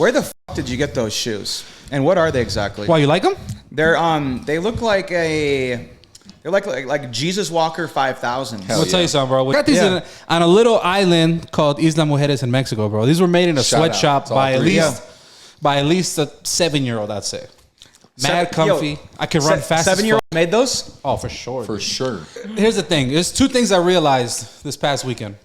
Where the fuck did you get those shoes? And what are they exactly? Why, you like them? They're they look like they're like Jesus Walker 5000. I'll tell you something, bro. We got these on a little island called Isla Mujeres in Mexico, bro. These were made in a sweatshop by at least a 7-year-old, I'd say. Mad comfy. I can run fast. 7-year-old made those? Oh, for sure. For sure. Here's the thing. There's 2 things I realized this past weekend.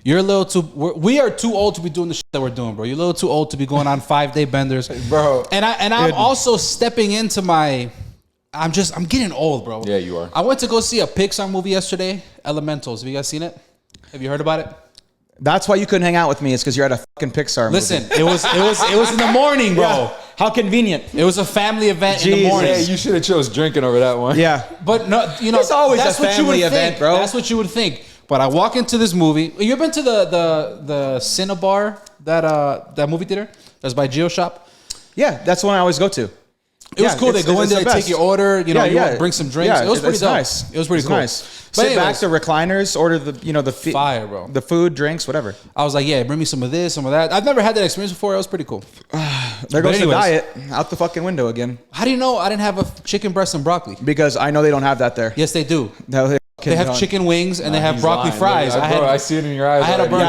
You're a little too. We are too old to be doing the shit that we're doing, bro. You're a little too old to be going on 5-day benders, bro. And I'm also stepping into my. I'm getting old, bro. Yeah, you are. I went to go see a Pixar movie yesterday, Elementals. Have you guys seen it? Have you heard about it? That's why you couldn't hang out with me. It's because you're at a fucking Pixar movie. Listen, it was in the morning, bro. Yeah. How convenient. It was a family event in the morning. Yeah, you should have chose drinking over that one. Yeah, but no, you know, it's always that's a what you would family event, think. bro. That's what you would think. But I walk into this movie. You ever been to the Cinnabar, that movie theater? That's by GeoShop. Yeah, that's the one I always go to. It was cool. They go in there, they take your order. You know, you want to bring some drinks. Yeah, it was pretty dope. Nice. It was pretty cool. Nice. Sit back to recliners, order the fire, bro. The food, drinks, whatever. I was like, yeah, bring me some of this, some of that. I've never had that experience before. It was pretty cool. There goes the diet out the fucking window again. How do you know I didn't have a chicken breast and broccoli? Because I know they don't have that there. Yes, they do. No, they have chicken wings and they have broccoli fries. I see it in your eyes. I had a burger.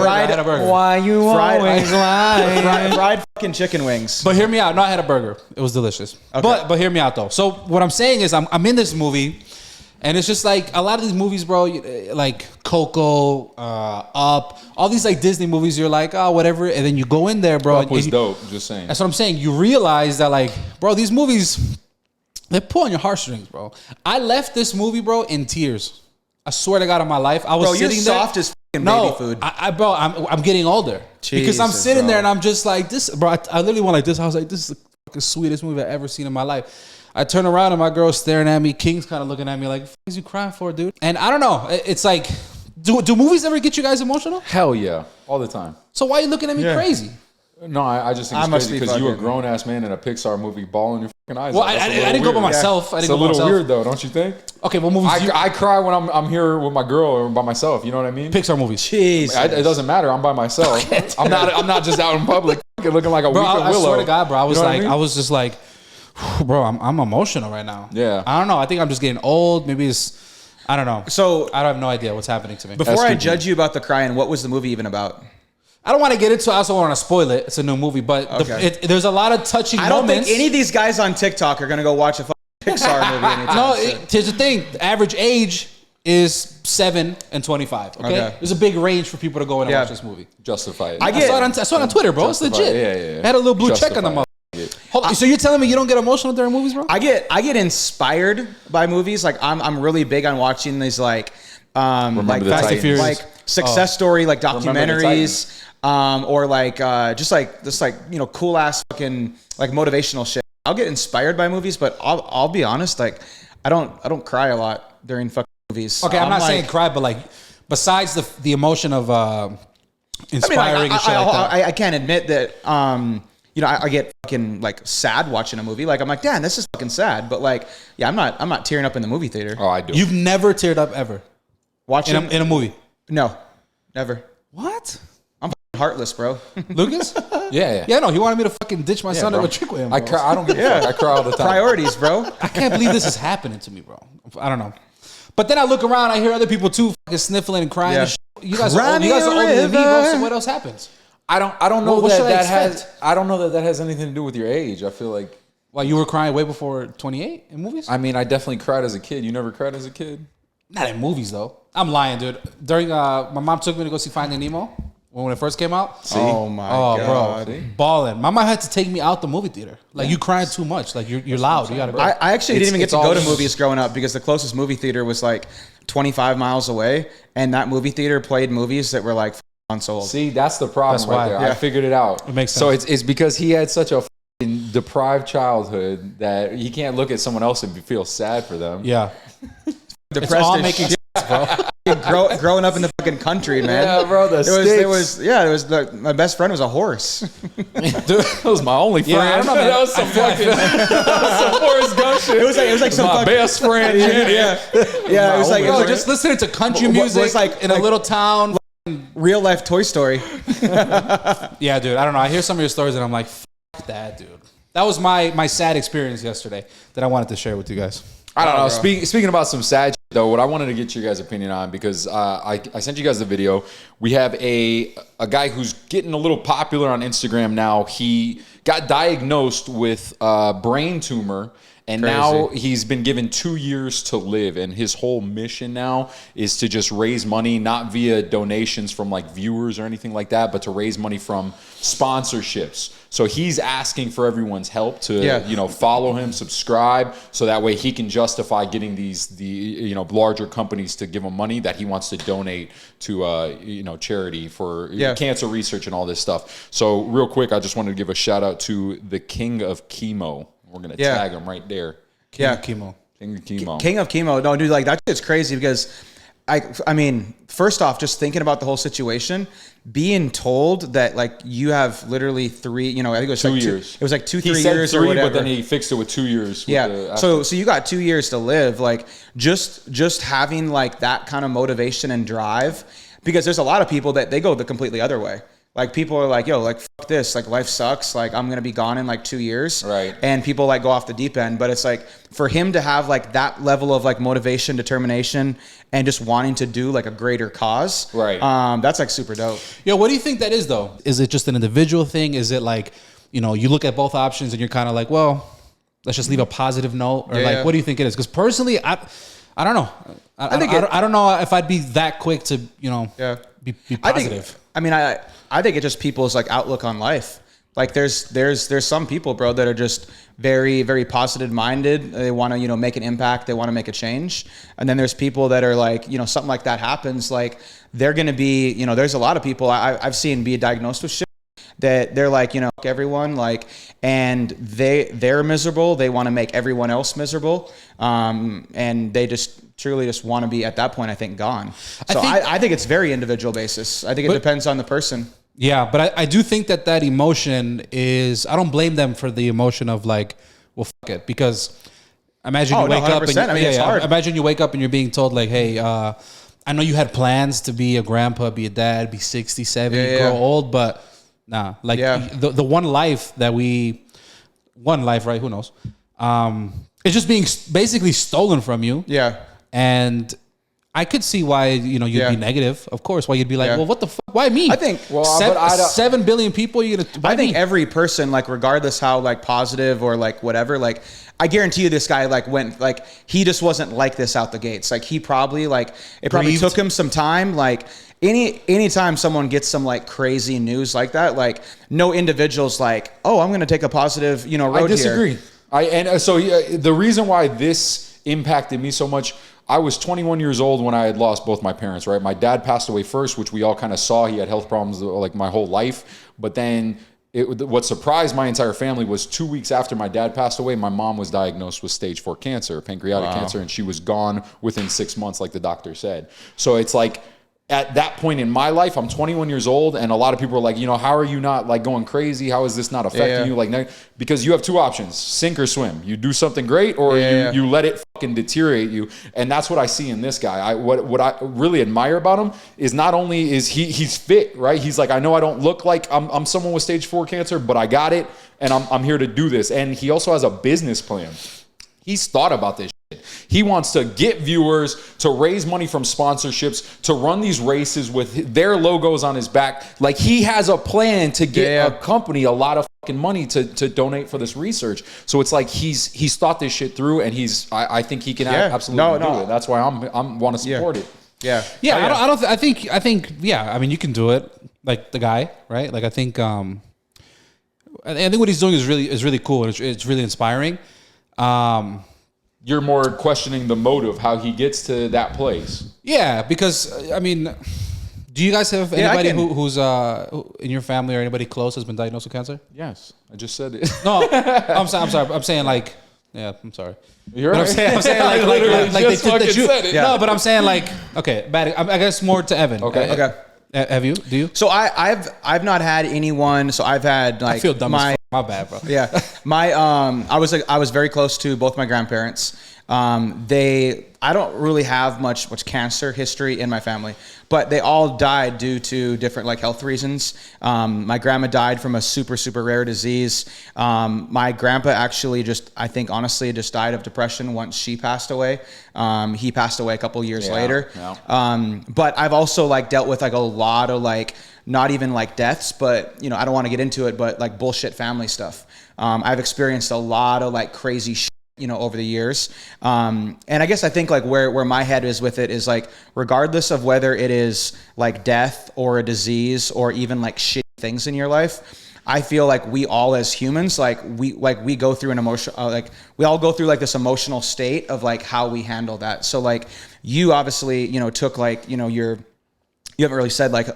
I had a burger. Why you always lying? Fried fucking chicken wings. But hear me out. No, I had a burger. It was delicious. Okay. But hear me out though. So what I'm saying is I'm in this movie, and it's just like a lot of these movies, bro. Like Coco, Up, all these like Disney movies. You're like, oh, whatever, and then you go in there, bro. Up was dope. Just saying. That's what I'm saying. You realize that, like, bro, these movies. They pull on your heartstrings, bro. I left this movie, bro, in tears. I swear to God, on my life, I was sitting there. You're soft as fucking baby food. Bro, I'm getting older because I'm sitting there and I'm just like this, bro. I literally went like this. I was like, this is the fucking sweetest movie I've ever seen in my life. I turn around and my girl's staring at me. King's kind of looking at me like, "What is you crying for, dude?" And I don't know. It's like, do movies ever get you guys emotional? Hell yeah, all the time. So why are you looking at me crazy? No, I just think it's crazy because you were a grown ass man in a Pixar movie, bawling your fucking eyes. Well, I didn't go by myself. It's a little weird though, don't you think? Okay, what movies? I cry when I'm here with my girl or by myself. You know what I mean? Pixar movies. Jeez, it doesn't matter. I'm by myself. I'm not just out in public looking like a weeping willow. I swear to God, bro. I was just like, bro, I'm emotional right now. Yeah. I don't know. I think I'm just getting old. Maybe it's, I don't know. So I have no idea what's happening to me. Before I judge you about the crying, what was the movie even about? I don't want to get into it. I also want to spoil it. It's a new movie, but there's a lot of touching moments. I don't think any of these guys on TikTok are going to go watch a Pixar movie anytime soon. Here's the thing. The average age is 7 and 25. Okay? There's a big range for people to go in and watch this movie. Justify it. I saw it on Twitter, bro. It's legit. Yeah. I had a little blue check on the motherfucker. So you're telling me you don't get emotional during movies, bro? I get inspired by movies. Like I'm really big on watching these like Fast and Furious, like success story, like documentaries, or like just like this, like, you know, cool ass fucking like motivational shit. I'll get inspired by movies, but I'll be honest, like I don't cry a lot during fucking movies. Okay, I'm not saying cry, but like besides the emotion of inspiring and shit like that. I can't admit that. You know, I get fucking like sad watching a movie. Like I'm like, damn, this is fucking sad. But like, yeah, I'm not tearing up in the movie theater. Oh, I do. You've never teared up ever watching in a movie? No, never. What? I'm heartless, bro. Lucas? Yeah. No, he wanted me to fucking ditch my son to a trick with him. I cry. I don't give a fuck. I cry all the time. Priorities, bro. I can't believe this is happening to me, bro. I don't know. But then I look around, I hear other people too fucking sniffling and crying. Yeah. And you guys are older than me, bro. So what else happens? I don't know I don't know that has anything to do with your age. I feel like. Well, you were crying way before 28 in movies? I mean, I definitely cried as a kid. You never cried as a kid? Not in movies, though. I'm lying, dude. During my mom took me to go see Finding Nemo when it first came out. See? Oh my god, bro, balling. My mom had to take me out the movie theater. Like you crying too much. Like you're loud. You gotta. I actually didn't even get to go to movies growing up because the closest movie theater was like 25 miles away, and that movie theater played movies that were like unsold. See, that's the problem there. Yeah. I figured it out. It makes sense. So it's because he had such a deprived childhood that he can't look at someone else and feel sad for them. Yeah. Depressed, it's all making sense, bro. Growing up in the fucking country, man. Yeah, bro. My best friend was a horse. Dude, that was my only friend. Yeah, I don't know, that was some fucking some Forrest Gump shit. It was like some my best friend. Yeah. It was like just listening to country music in a little town. real life Toy Story. Yeah, dude. I don't know. I hear some of your stories and I'm like, fuck that, dude. That was my sad experience yesterday that I wanted to share with you guys. I don't know. Speaking about some sad shit, though, what I wanted to get your guys' opinion on, because I sent you guys the video. We have a guy who's getting a little popular on Instagram now. He got diagnosed with a brain tumor, and now he's been given 2 years to live. And his whole mission now is to just raise money, not via donations from like viewers or anything like that, but to raise money from sponsorships. So he's asking for everyone's help to, follow him, subscribe, so that way he can justify getting the larger companies to give him money that he wants to donate to, charity for cancer research and all this stuff. So real quick, I just wanted to give a shout out to the King of Chemo. We're going to tag him right there. King of Chemo. King of Chemo. No, dude, like that shit's crazy because I mean, first off, just thinking about the whole situation, being told that like you have literally 3, I think it was 2 years. It was like 2-3 he said years 3, or whatever. but then he fixed it with 2 years. Yeah. So you got 2 years to live. Like just having like that kind of motivation and drive, because there's a lot of people that they go the completely other way. Like people are like, yo, like fuck this, like life sucks, like I'm gonna be gone in like 2 years, right? And people like go off the deep end. But it's like for him to have like that level of like motivation, determination, and just wanting to do like a greater cause, right? That's like super dope. Yo, what do you think that is though? Is it just an individual thing? Is it like, you look at both options and you're kind of like, well, let's just leave a positive note, or what do you think it is? Because personally, I don't know. I don't know if I'd be that quick to be positive. I think it's just people's like outlook on life. Like there's some people, bro, that are just very, very positive minded. They want to, make an impact. They want to make a change. And then there's people that are like, something like that happens. Like they're going to be, there's a lot of people I've seen be diagnosed with shit that they're like, everyone, like, and they're miserable. They want to make everyone else miserable. And they truly just want to be at that point, I think, gone. So I think it's very individual basis. I think it depends on the person. Yeah, but I do think that emotion is, I don't blame them for the emotion of like, well, fuck it. Because imagine you wake up and it's hard. Imagine you wake up and you're being told like, hey, I know you had plans to be a grandpa, be a dad, be 60, 70, grow old, but nah, like the one life, right? Who knows? It's just being basically stolen from you. Yeah. And I could see why, you'd be negative. Of course, why you'd be like, well, what the fuck? Why me? I think, 7 billion people, I think every person, like, regardless how, like, positive or, like, whatever, like, I guarantee you this guy, like, went, like, he just wasn't like this out the gates. Like, he probably, like, it probably took him some time. Like, anytime someone gets some, like, crazy news like that, like, no individual's like, oh, I'm going to take a positive, road here. I disagree. The reason why this impacted me so much, I was 21 years old when I had lost both my parents, right? My dad passed away first, which we all kind of saw. He had health problems like my whole life. But then what surprised my entire family was 2 weeks after my dad passed away, my mom was diagnosed with stage 4 cancer, pancreatic cancer, and she was gone within 6 months, like the doctor said. So it's like, at that point in my life, I'm 21 years old, and a lot of people are like, how are you not like going crazy? How is this not affecting you? Like, because you have two options: sink or swim. You do something great, or you let it fucking deteriorate you. And that's what I see in this guy. What I really admire about him is not only is he's fit, right? He's like, I know I don't look like I'm someone with stage 4 cancer, but I got it, and I'm here to do this. And he also has a business plan. He's thought about this. He wants to get viewers, to raise money from sponsorships, to run these races with their logos on his back. Like, he has a plan to get a company a lot of fucking money to donate for this research. So it's like he's thought this shit through, and I think he can absolutely do it. That's why I'm want to support it. Yeah. I think I mean, you can do it, like the guy, right? Like, I think what he's doing is really cool, and it's really inspiring. You're more questioning the motive, how he gets to that place. Yeah, because, I mean, do you guys have anybody who's in your family or anybody close has been diagnosed with cancer? Yes, I just said it. No, I'm sorry. I'm saying like, I'm sorry. You're right. I'm saying like they said it. No, but I'm saying like, okay, I guess more to Evan. Okay. Have you? Do you? So I've not had anyone. So I've had like I feel dumb as fuck My bad, bro. Yeah, I was very close to both my grandparents. I don't really have much cancer history in my family, but they all died due to different like health reasons. My grandma died from a super rare disease. My grandpa actually I think honestly just died of depression once she passed away. He passed away a couple years later. Yeah. But I've also like dealt with like a lot of like, not even like deaths, but I don't want to get into it, but like bullshit family stuff. I've experienced a lot of like crazy shit, over the years. And I guess I think like where my head is with it is like, regardless of whether it is like death or a disease or even like shit things in your life, I feel like we all as humans, we go through an emotion, we all go through like this emotional state of like how we handle that. So like you obviously, took like, you haven't really said like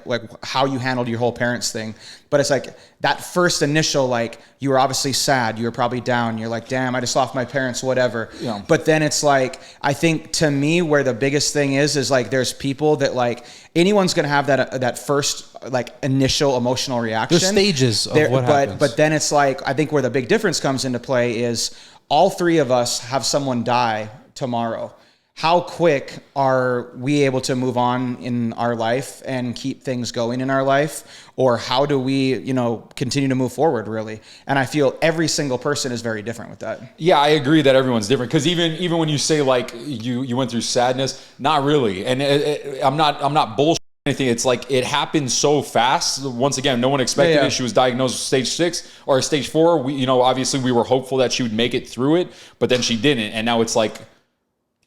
how you handled your whole parents thing, but it's like that first initial, like you were obviously sad, you were probably down, you're like, damn, I just lost my parents, whatever. Yeah. But then it's like, I think to me where the biggest thing is like there's people that like anyone's gonna have that first like initial emotional reaction. There's stages of what happens. But then it's like, I think where the big difference comes into play is all three of us have someone die tomorrow. How quick are we able to move on in our life and keep things going in our life? Or how do we, continue to move forward really? And I feel every single person is very different with that. Yeah, I agree that everyone's different. Cause even when you say like you went through sadness, not really. And I'm not bullshitting anything. It's like, it happened so fast. Once again, no one expected it. She was diagnosed with stage 6 or stage 4. We, obviously we were hopeful that she would make it through it, but then she didn't. And now it's like,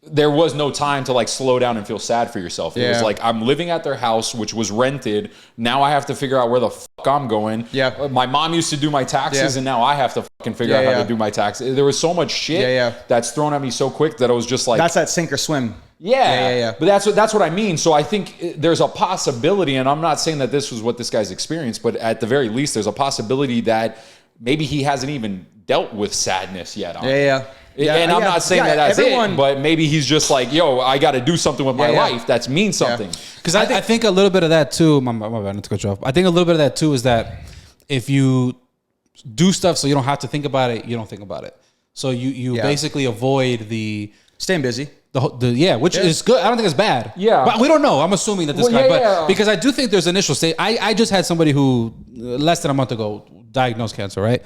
there was no time to like slow down and feel sad for yourself. It was like, I'm living at their house, which was rented. Now I have to figure out where the fuck I'm going. Yeah. My mom used to do my taxes and now I have to fucking figure out how to do my taxes. There was so much shit that's thrown at me so quick that I was just like, that's that sink or swim. Yeah. But that's what I mean. So I think there's a possibility, and I'm not saying that this was what this guy's experienced, but at the very least, there's a possibility that maybe he hasn't even dealt with sadness yet. And I'm not saying that's it, but maybe he's just like, yo, I got to do something with my life. That means something. Because I think a little bit of that too, my bad, not to cut you off. I think a little bit of that too is that if you do stuff so you don't have to think about it, you don't think about it. So you basically avoid the... Staying busy. Which is good. I don't think it's bad. Yeah. But we don't know. I'm assuming that this guy, because I do think there's initial state. I just had somebody who less than a month ago diagnosed cancer, right?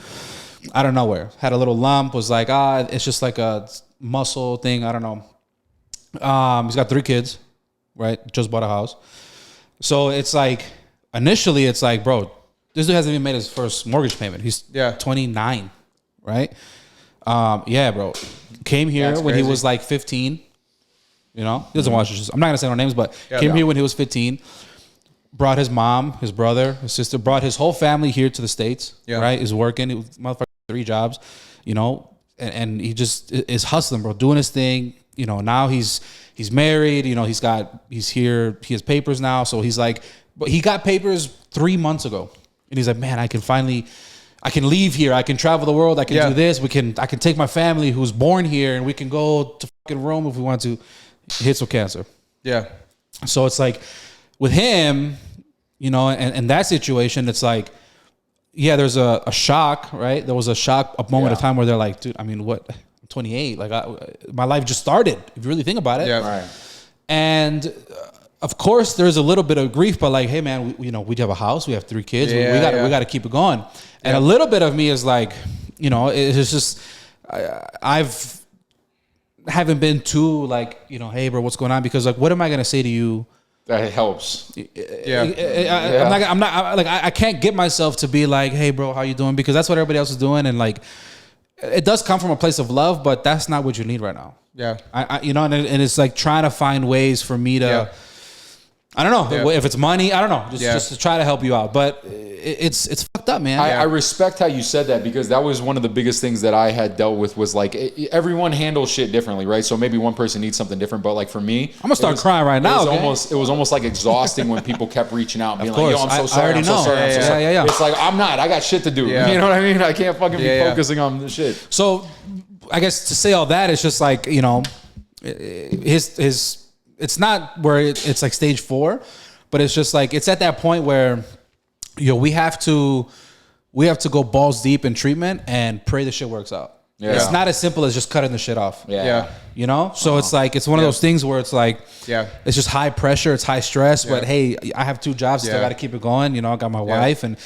Out of nowhere, had a little lump, was like, it's just like a muscle thing. I don't know. He's got 3 kids, right? Just bought a house. So it's like, initially it's like, bro, this dude hasn't even made his first mortgage payment. He's 29, right? Bro. Came here when he was like 15. He doesn't watch this. I'm not gonna say no names, but came here when he was 15. Brought his mom, his brother, his sister, brought his whole family here to the States. Right? He's working. He was motherfucker 3 jobs, and he just is hustling, bro, doing his thing. Now he's married. He's here. He has papers now. So he's like, but he got papers 3 months ago, and he's like, man, I can leave here. I can travel the world. I can do this. I can take my family who's born here, and we can go to fucking Rome if we want to. He hits with cancer. Yeah. So it's like with him, and that situation, it's like, there's a shock, right? There was a moment of time where they're like, dude, I mean, what? I'm 28. Like, my life just started, if you really think about it. Yeah. Right. And of course, there's a little bit of grief, but like, hey, man, we have a house, we have 3 kids, we got to keep it going. And a little bit of me is like, it's just, haven't been too like, hey, bro, what's going on? Because like, what am I gonna say to you? That helps. I can't get myself to be like, hey, bro, how you doing? Because that's what everybody else is doing, and like, it does come from a place of love, but that's not what you need right now. Yeah, and it's like trying to find ways for me to. I don't know if it's money. I don't know. Just to try to help you out, but it's fucked up, man. I respect how you said that, because that was one of the biggest things that I had dealt with. Was like, everyone handles shit differently, right? So maybe one person needs something different, but like for me, I'm gonna start crying right now. It was almost like exhausting when people kept reaching out and being like, "Yo, I'm so sorry. I'm so sorry. I'm so sorry." It's like, I'm not. I got shit to do. You know what I mean? I can't fucking be focusing on this shit. So, I guess to say all that, it's just like, his. It's not where it's like stage 4, but it's just like, it's at that point where, we have to we have to go balls deep in treatment and pray the shit works out. Yeah. It's not as simple as just cutting the shit off. Yeah. You know? So it's like, it's one of those things where it's like, it's just high pressure, it's high stress, but hey, I have 2 jobs, still got to keep it going. You know, I got my wife and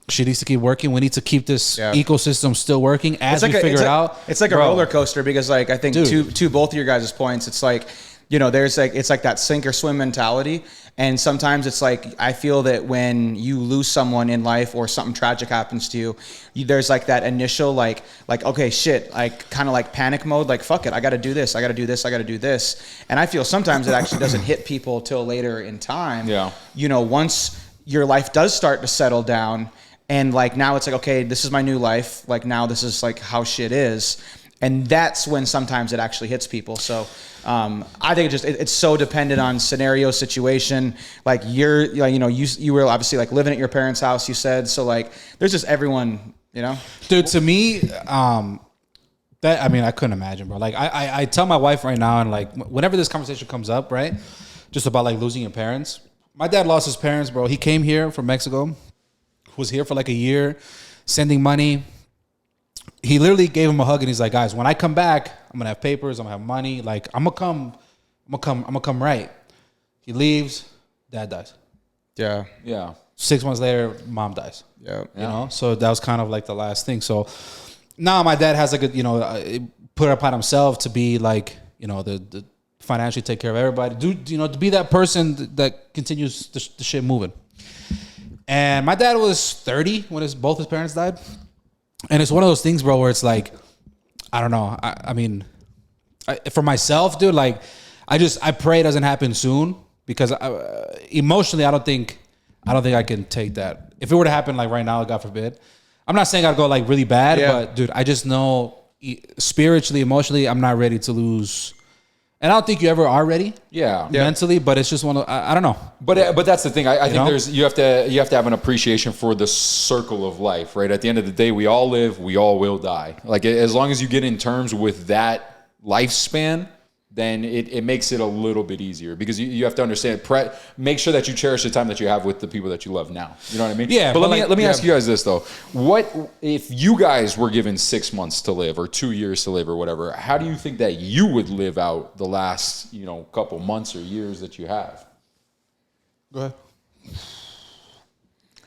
she needs to keep working. We need to keep this ecosystem still working as we figure it out. It's like a roller coaster because like, I think to both of your guys' points, it's like, you know, there's like, it's like that sink or swim mentality. And sometimes it's like, I feel that when you lose someone in life or something tragic happens to you, there's like that initial, like, okay, shit, like kind of like panic mode, like, fuck it. I got to do this. I got to do this. I got to do this. And I feel sometimes it actually doesn't hit people till later in time. Yeah. You know, once your life does start to settle down and like, now it's like, okay, this is my new life. Like now this is like how shit is. And that's when sometimes it actually hits people. So I think it's so dependent on scenario, situation. Like you were obviously like living at your parents' house, you said. So like there's just everyone, you know. Dude, to me, that I mean, I couldn't imagine, bro. Like I tell my wife right now, and like whenever this conversation comes up, right, just about like losing your parents. My dad lost his parents, bro. He came here from Mexico, was here for like a year, sending money. He literally gave him a hug and he's like, guys, when I come back, I'm gonna have papers, I'm gonna have money, like I'm gonna come right. He leaves, dad dies. Yeah. 6 months later, mom dies. Yeah. You know, so that was kind of like the last thing. So now my dad has like a, you know, put it upon himself to be like, you know, the financially take care of everybody. You know, to be that person that continues the shit moving. And my dad was 30 when both his parents died. And it's one of those things, bro, where it's like, I don't know. I mean, for myself, dude, like, I pray it doesn't happen soon because emotionally, I don't think I can take that. If it were to happen like right now, God forbid, I'm not saying I'd go like really bad, but dude, I just know spiritually, emotionally, I'm not ready to lose. And I don't think you ever are ready, mentally. But it's just one of I don't know. But that's the thing. I think you have to have an appreciation for the circle of life, right? At the end of the day, we all live, we all will die. Like as long as you get in terms with that lifespan, then it makes it a little bit easier because you have to understand. Make sure that you cherish the time that you have with the people that you love now. You know what I mean? Yeah. But let me ask you guys this though: what if you guys were given 6 months to live or 2 years to live or whatever? How do you think that you would live out the last couple months or years that you have? Go ahead.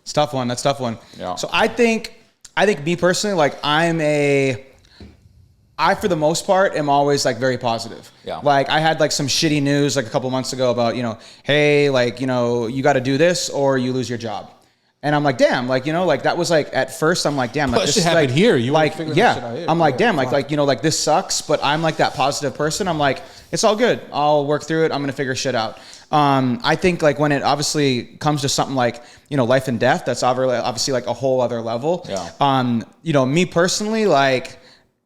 It's a tough one. That's a tough one. Yeah. So I think me personally, like I, for the most part, am always like very positive. Yeah. Like I had like some shitty news like a couple months ago about, hey, like, you got to do this or you lose your job. And I'm like, damn, like, like that was like, at first I'm like, damn, like this shit happened here. You like, figuring that shit out here. I'm like, damn, like this sucks, but I'm like that positive person. I'm like, it's all good. I'll work through it. I'm going to figure shit out. I think like when it obviously comes to something like, life and death, that's obviously like a whole other level. Yeah. Me personally, like,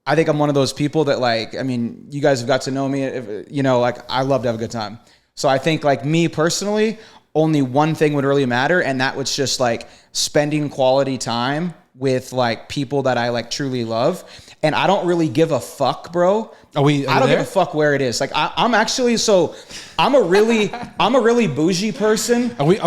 I think I'm one of those people that like, I mean, you guys have got to know me, like I love to have a good time. So I think like me personally, only one thing would really matter. And that was just like spending quality time with like people that I like truly love. And I don't really give a fuck, bro. I don't give a fuck where it is. Like I'm actually, I'm a really bougie person. Are we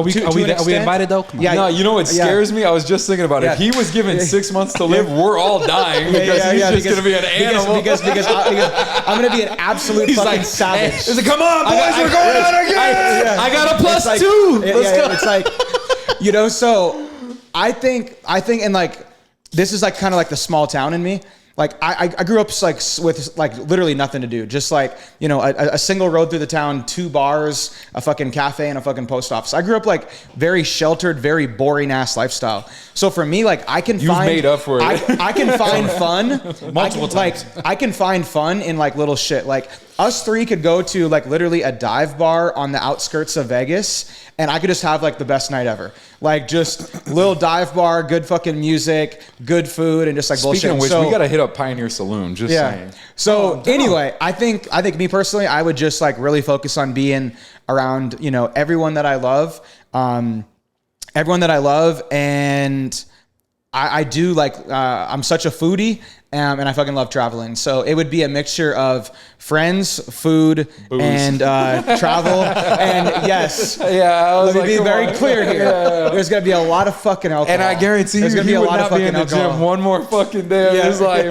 invited though? Come on. Yeah. No, you know what scares me? I was just thinking about it. If he was given 6 months to live, we're all dying because he's just going to be an animal. Because I'm going to be an absolute fucking savage. He's like, come on, boys, we're going out again. I got a +2. Let's go. It's like, so I think, and like, this is like kind of like the small town in me. Like I grew up like with like literally nothing to do, just like a single road through the town, 2 bars, a fucking cafe, and a fucking post office. I grew up like very sheltered, very boring ass lifestyle. So for me, like You've made up for it. I can find fun multiple times. Like I can find fun in like little shit. Like us 3 could go to like literally a dive bar on the outskirts of Vegas, and I could just have like the best night ever. Like just little dive bar, good fucking music, good food, and just like bullshit. Speaking of which, we got to hit up Pioneer Saloon. Just saying. So anyway, I think me personally, I would just like really focus on being around, everyone that I love, and I do like, I'm such a foodie. and I fucking love traveling. So it would be a mixture of friends, food, and travel. And yes, let me be very clear here. There's gonna be a lot of fucking alcohol, and I guarantee there's you, gonna be a would lot not of fucking be in the alcohol. gym one more fucking day of his life.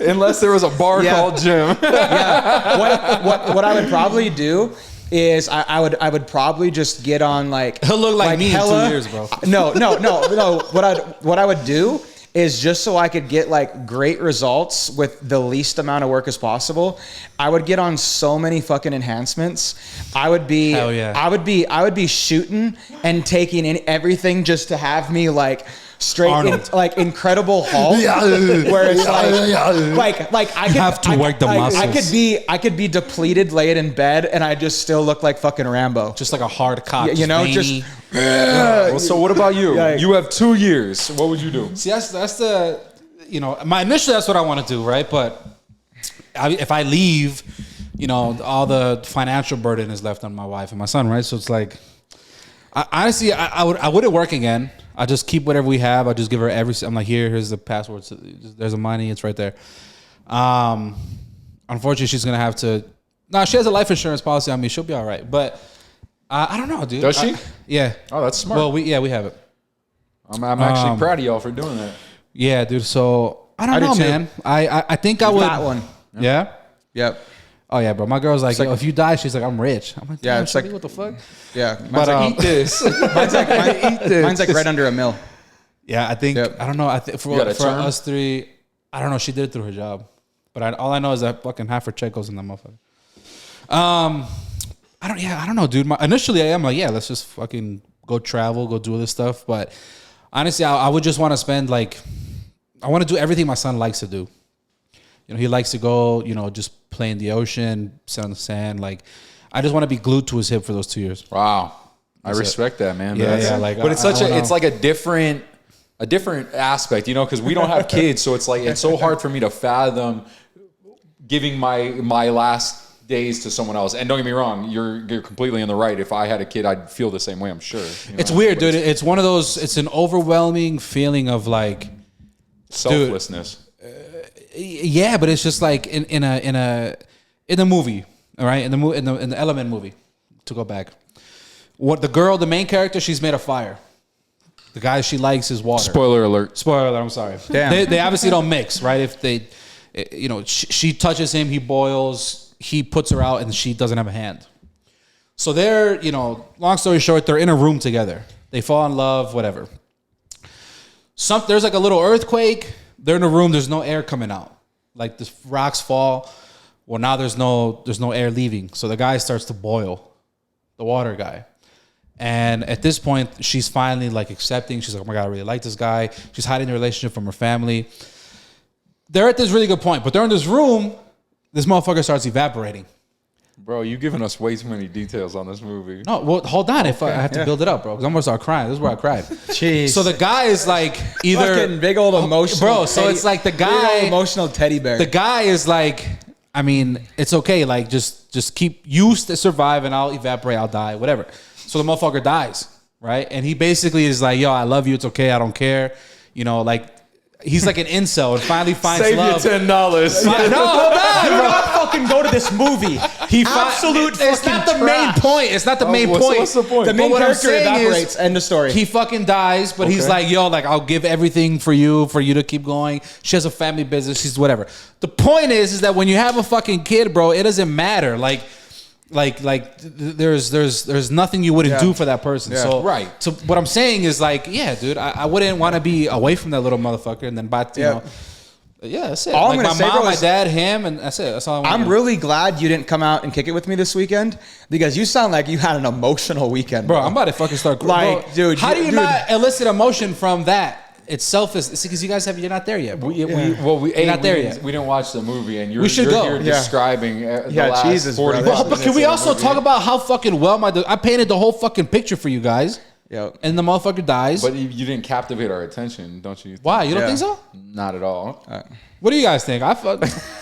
Unless there was a bar called gym. What I would probably do is I would probably just get on like He'll look like me in 2 years, bro. No. What I would do is just so I could get like great results with the least amount of work as possible. I would get on so many fucking enhancements. I would be Hell yeah. I would be shooting and taking in everything just to have me like straight in, like Incredible Hulk, where it's like I could have to work the muscles. I could be depleted, laid in bed, and I just still look like fucking Rambo. Just like a hard cock. You know, veiny. Well, so what about you? Yeah. You have 2 years. What would you do? See, that's the, you know, initially that's what I want to do, right? But if I leave, you know, all the financial burden is left on my wife and my son, right? So it's like, honestly, I wouldn't work again. I just keep whatever we have. I just give her I'm like, here's the password. So there's the money. It's right there. Unfortunately, she's gonna have to. No, she has a life insurance policy on me. She'll be all right. But I don't know, dude. Does she? Yeah. Oh, that's smart. Well, we have it. I'm actually proud of y'all for doing that. Yeah, dude. So I don't know, do too. man. I think I would. That one. Yeah. Yep. Oh yeah, bro. My girl's like, like- yo, if you die, she's like, I'm rich. I'm like, Yeah, damn, it's shorty, like- what the fuck? Yeah. But Eat this. Mine's like right under $1 million. Yeah, I think Yep. I don't know. I think You got a for term? us three, I don't know. She did it through her job, but all I know is that fucking half her check goes in that motherfucker. I don't know, dude. Initially, I am like, yeah, let's just fucking go travel, go do all this stuff. But honestly, I would just want to spend like, I want to do everything my son likes to do. You know, he likes to go, you know, just play in the ocean, sit on the sand. Like, I just want to be glued to his hip for those 2 years. Wow. I That's respect that, man. Yeah, That's- yeah, like, but it's it's like a different aspect, you know, because we don't have kids, so it's like it's so hard for me to fathom giving my last days to someone else. And don't get me wrong, you're completely in the right. If I had a kid, I'd feel the same way, I'm sure. You know? It's weird, dude. It's one of those. It's an overwhelming feeling of like Selflessness. yeah, but it's just like in a movie, all right, in the Element movie. To go back, the main character, she's made of fire. The guy she likes is water. Spoiler alert. Spoiler alert. I'm sorry. Damn. They obviously don't mix, right? If they, you know, she touches him, he boils. He puts her out, and she doesn't have a hand. So they're, you know, long story short, they're in a room together. They fall in love, whatever. There's like a little earthquake. They're in a room. There's no air coming out. Like the rocks fall. Well, now there's no air leaving. So the guy starts to boil, the water guy. And at this point, she's finally like accepting. She's like, oh my God, I really like this guy. She's hiding the relationship from her family. They're at this really good point, but they're in this room. This motherfucker starts evaporating. Bro, you giving us way too many details on this movie. No, well, hold on. If I have to build it up, bro, because I'm gonna start crying. This is where I cried. Jeez. So the guy is like either Fucking big old emotional bro. So teddy- it's like the big guy, old emotional teddy bear. the guy is like, I mean, it's okay. Like just keep used to survive, and I'll evaporate. I'll die, whatever. So the motherfucker dies, right? And he basically is like, yo, I love you. It's okay. I don't care. You know, like. He's like an incel and finally finds Save love. you $10. No, hold on, Do bro. not fucking go to this movie. Absolute It's not the fucking main trash. point. It's not the main point. What's the point? The main But what I'm character saying is, evaporates. End of story. He fucking dies, but he's like, yo, like I'll give everything for you to keep going. She has a family business. She's whatever. The point is that when you have a fucking kid, bro, it doesn't matter. Like there's nothing you wouldn't do for that person. Yeah. So Right. So what I'm saying is like, yeah, dude, I wouldn't want to be away from that little motherfucker and then you know. Yeah, that's it. All I'm like gonna my say, mom, bro, my is- dad, him, and that's it. That's all I want. I'm really glad you didn't come out and kick it with me this weekend because you sound like you had an emotional weekend, bro. I'm about to fucking start. Like, bro, dude, how do you dude. not elicit emotion from that? It's selfish. It's because you guys you're not there yet, bro. You're not there yet. We didn't watch the movie, and you're, We should you're go. here Yeah. describing the Yeah, last Jesus, 40 brother. minutes But can of we the also movie. talk about how fucking well I painted the whole fucking picture for you guys, Yo. and the motherfucker dies? But you didn't captivate our attention, don't you? Why? You don't Yeah. think so? Not at all. What do you guys think?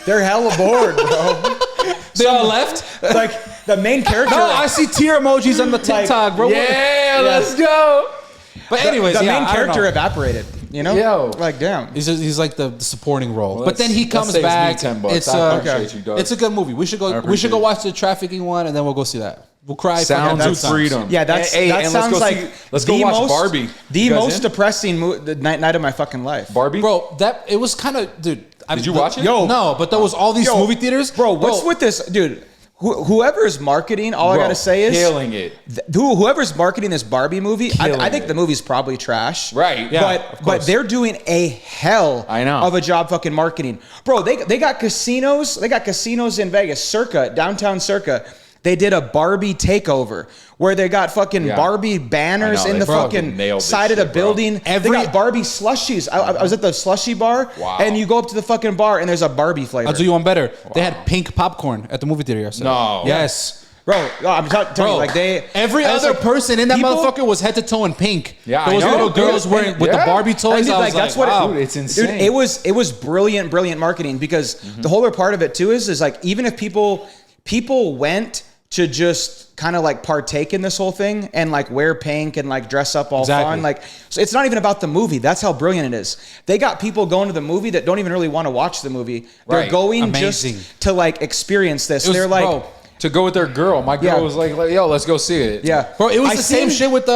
They're hella bored, bro. They all left. Like the main character. No, I see tear emojis on the TikTok, bro. Yeah, let's go. But anyways, the yeah, main I don't character know. evaporated. You know, like damn. He's like the supporting role. Well, but then he comes back. $10. It's it's a good movie. We should go watch the trafficking one, and then we'll go see that. We'll cry. Sounds of freedom. Yeah, that sounds like let's go watch Barbie. The most depressing night of my fucking life. Barbie, bro. It was kind of, dude. Did you watch it? No, but there was all these movie theaters, bro. What's with this, dude? Whoever's marketing, I gotta say is killing it. Whoever's marketing this Barbie movie, I think the movie's probably trash. Right? Yeah. But they're doing a hell of a job fucking marketing, bro. They got casinos. They got casinos in Vegas, downtown Circa. They did a Barbie takeover where they got fucking Barbie banners in the fucking side of the building. They got Barbie slushies. I was at the slushie bar, and you go up to the fucking bar, and there's a Barbie flavor. I'll do you one better. They had pink popcorn at the movie theater yesterday. No. Yes. Bro, I'm telling you, like every other person in that motherfucker was head to toe in pink. Yeah, there was little girls wearing with the Barbie toys. I was that's what dude, it's insane. Dude, it was brilliant marketing because the whole other part of it too is like even if people went to just kind of like partake in this whole thing and like wear pink and like dress up all fun. Like, so it's not even about the movie. That's how brilliant it is. They got people going to the movie that don't even really want to watch the movie. They're going just to like experience this. They're like, bro, to go with their girl. My girl was like, yo, let's go see it. Yeah. Bro, it was the same shit with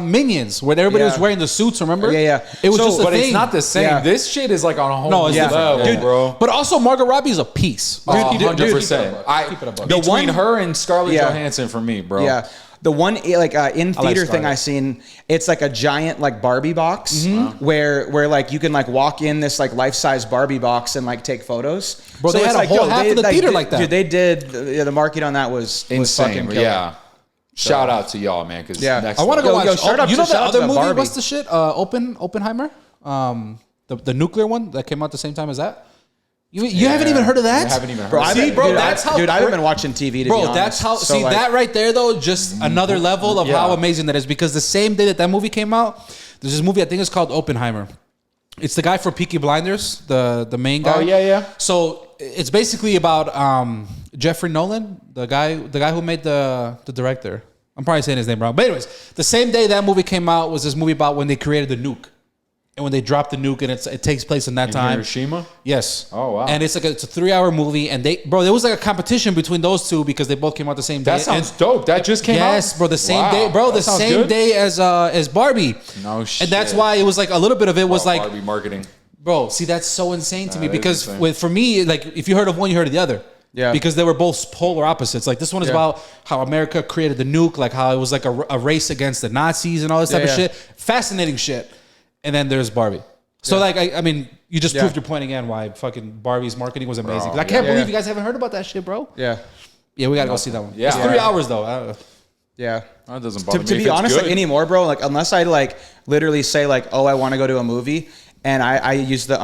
Minions, where everybody was wearing the suits, remember? Yeah. It was just a but thing. it's not the same. Yeah. This shit is like on a whole new level, dude, bro. But also, Margot Robbie's a piece. 100%. Between her and Scarlett Johansson for me, bro. Yeah. The one like in theater thing I seen, it's like a giant like Barbie box where like you can like walk in this like life-size Barbie box and like take photos. Bro, so they had a whole half of the theater like that. Dude, they did. The marketing on that was insane. Fucking yeah. Shout out to y'all, man. Because I want to go watch. You know the other movie? Barbie. What's the shit? Oppenheimer. The nuclear one that came out the same time as that. You haven't even heard of that? I haven't even heard bro, of it. That's how... Dude, I haven't been watching TV, to be honest. That's how... So see, like, that right there, though, just another level of how amazing that is. Because the same day that movie came out, there's this movie, I think it's called Oppenheimer. It's the guy for Peaky Blinders, the main guy. Oh, yeah. So it's basically about Jeffrey Nolan, the guy who made the director. I'm probably saying his name wrong. But anyways, the same day that movie came out was this movie about when they created the nuke. And when they drop the nuke, and it takes place in that time. Hiroshima? Yes. Oh, wow. And it's a 3-hour movie, and there was like a competition between those two because they both came out the same day. That sounds dope. That just came out? Yes, bro, the same day. Bro, the same day as Barbie. No shit. And that's why it was like a little bit of it was like... Barbie marketing. Bro, see, that's so insane to me because for me, like, if you heard of one, you heard of the other. Yeah. Because they were both polar opposites. Like, this one is about how America created the nuke, like how it was like a race against the Nazis and all this type of shit. Fascinating shit. And then there's Barbie. So, like, I mean, you just proved your point again why fucking Barbie's marketing was amazing. I can't believe you guys haven't heard about that shit, bro. Yeah. Yeah, we got to go see that one. Yeah. It's 3 hours, though. Yeah. That doesn't bother me. To be honest, like anymore, bro, like unless I like literally say like, oh, I want to go to a movie and I use the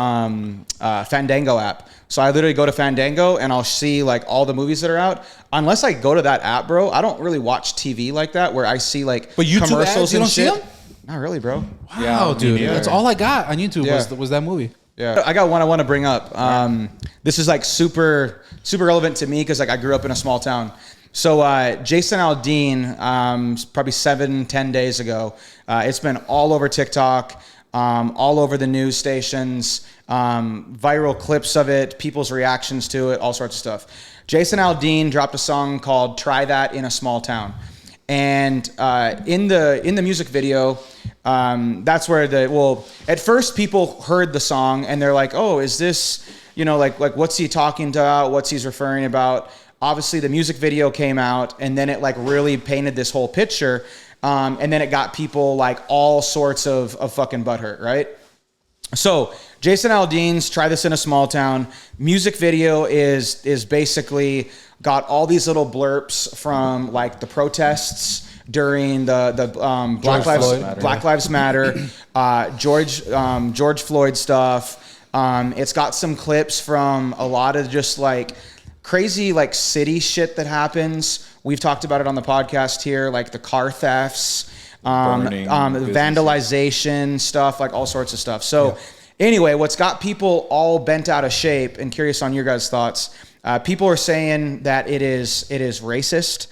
Fandango app. So I literally go to Fandango and I'll see like all the movies that are out. Unless I go to that app, bro, I don't really watch TV like that where I see like commercials you and don't shit. See them? Not really, bro. Wow, dude. That's all I got on YouTube was that movie. Yeah. I got one I want to bring up. This is like super relevant to me because like I grew up in a small town. So Jason Aldean, probably 7-10 days ago, it's been all over TikTok, all over the news stations, viral clips of it, people's reactions to it, all sorts of stuff. Jason Aldean dropped a song called "Try That in a Small Town." And in the music video, that's where at first people heard the song and they're like, oh, is this, like what's he talking about? What's he's referring about? Obviously the music video came out and then it like really painted this whole picture. And then it got people like all sorts of fucking butthurt, right? So Jason Aldean's "Try This in a Small Town" music video is basically got all these little blurps from like the protests during the Black Lives Matter, George Floyd stuff. It's got some clips from a lot of just like crazy like city shit that happens. We've talked about it on the podcast here, like the car thefts, vandalization stuff, like all sorts of stuff. So anyway, what's got people all bent out of shape and curious on your guys' thoughts. People are saying that it is racist.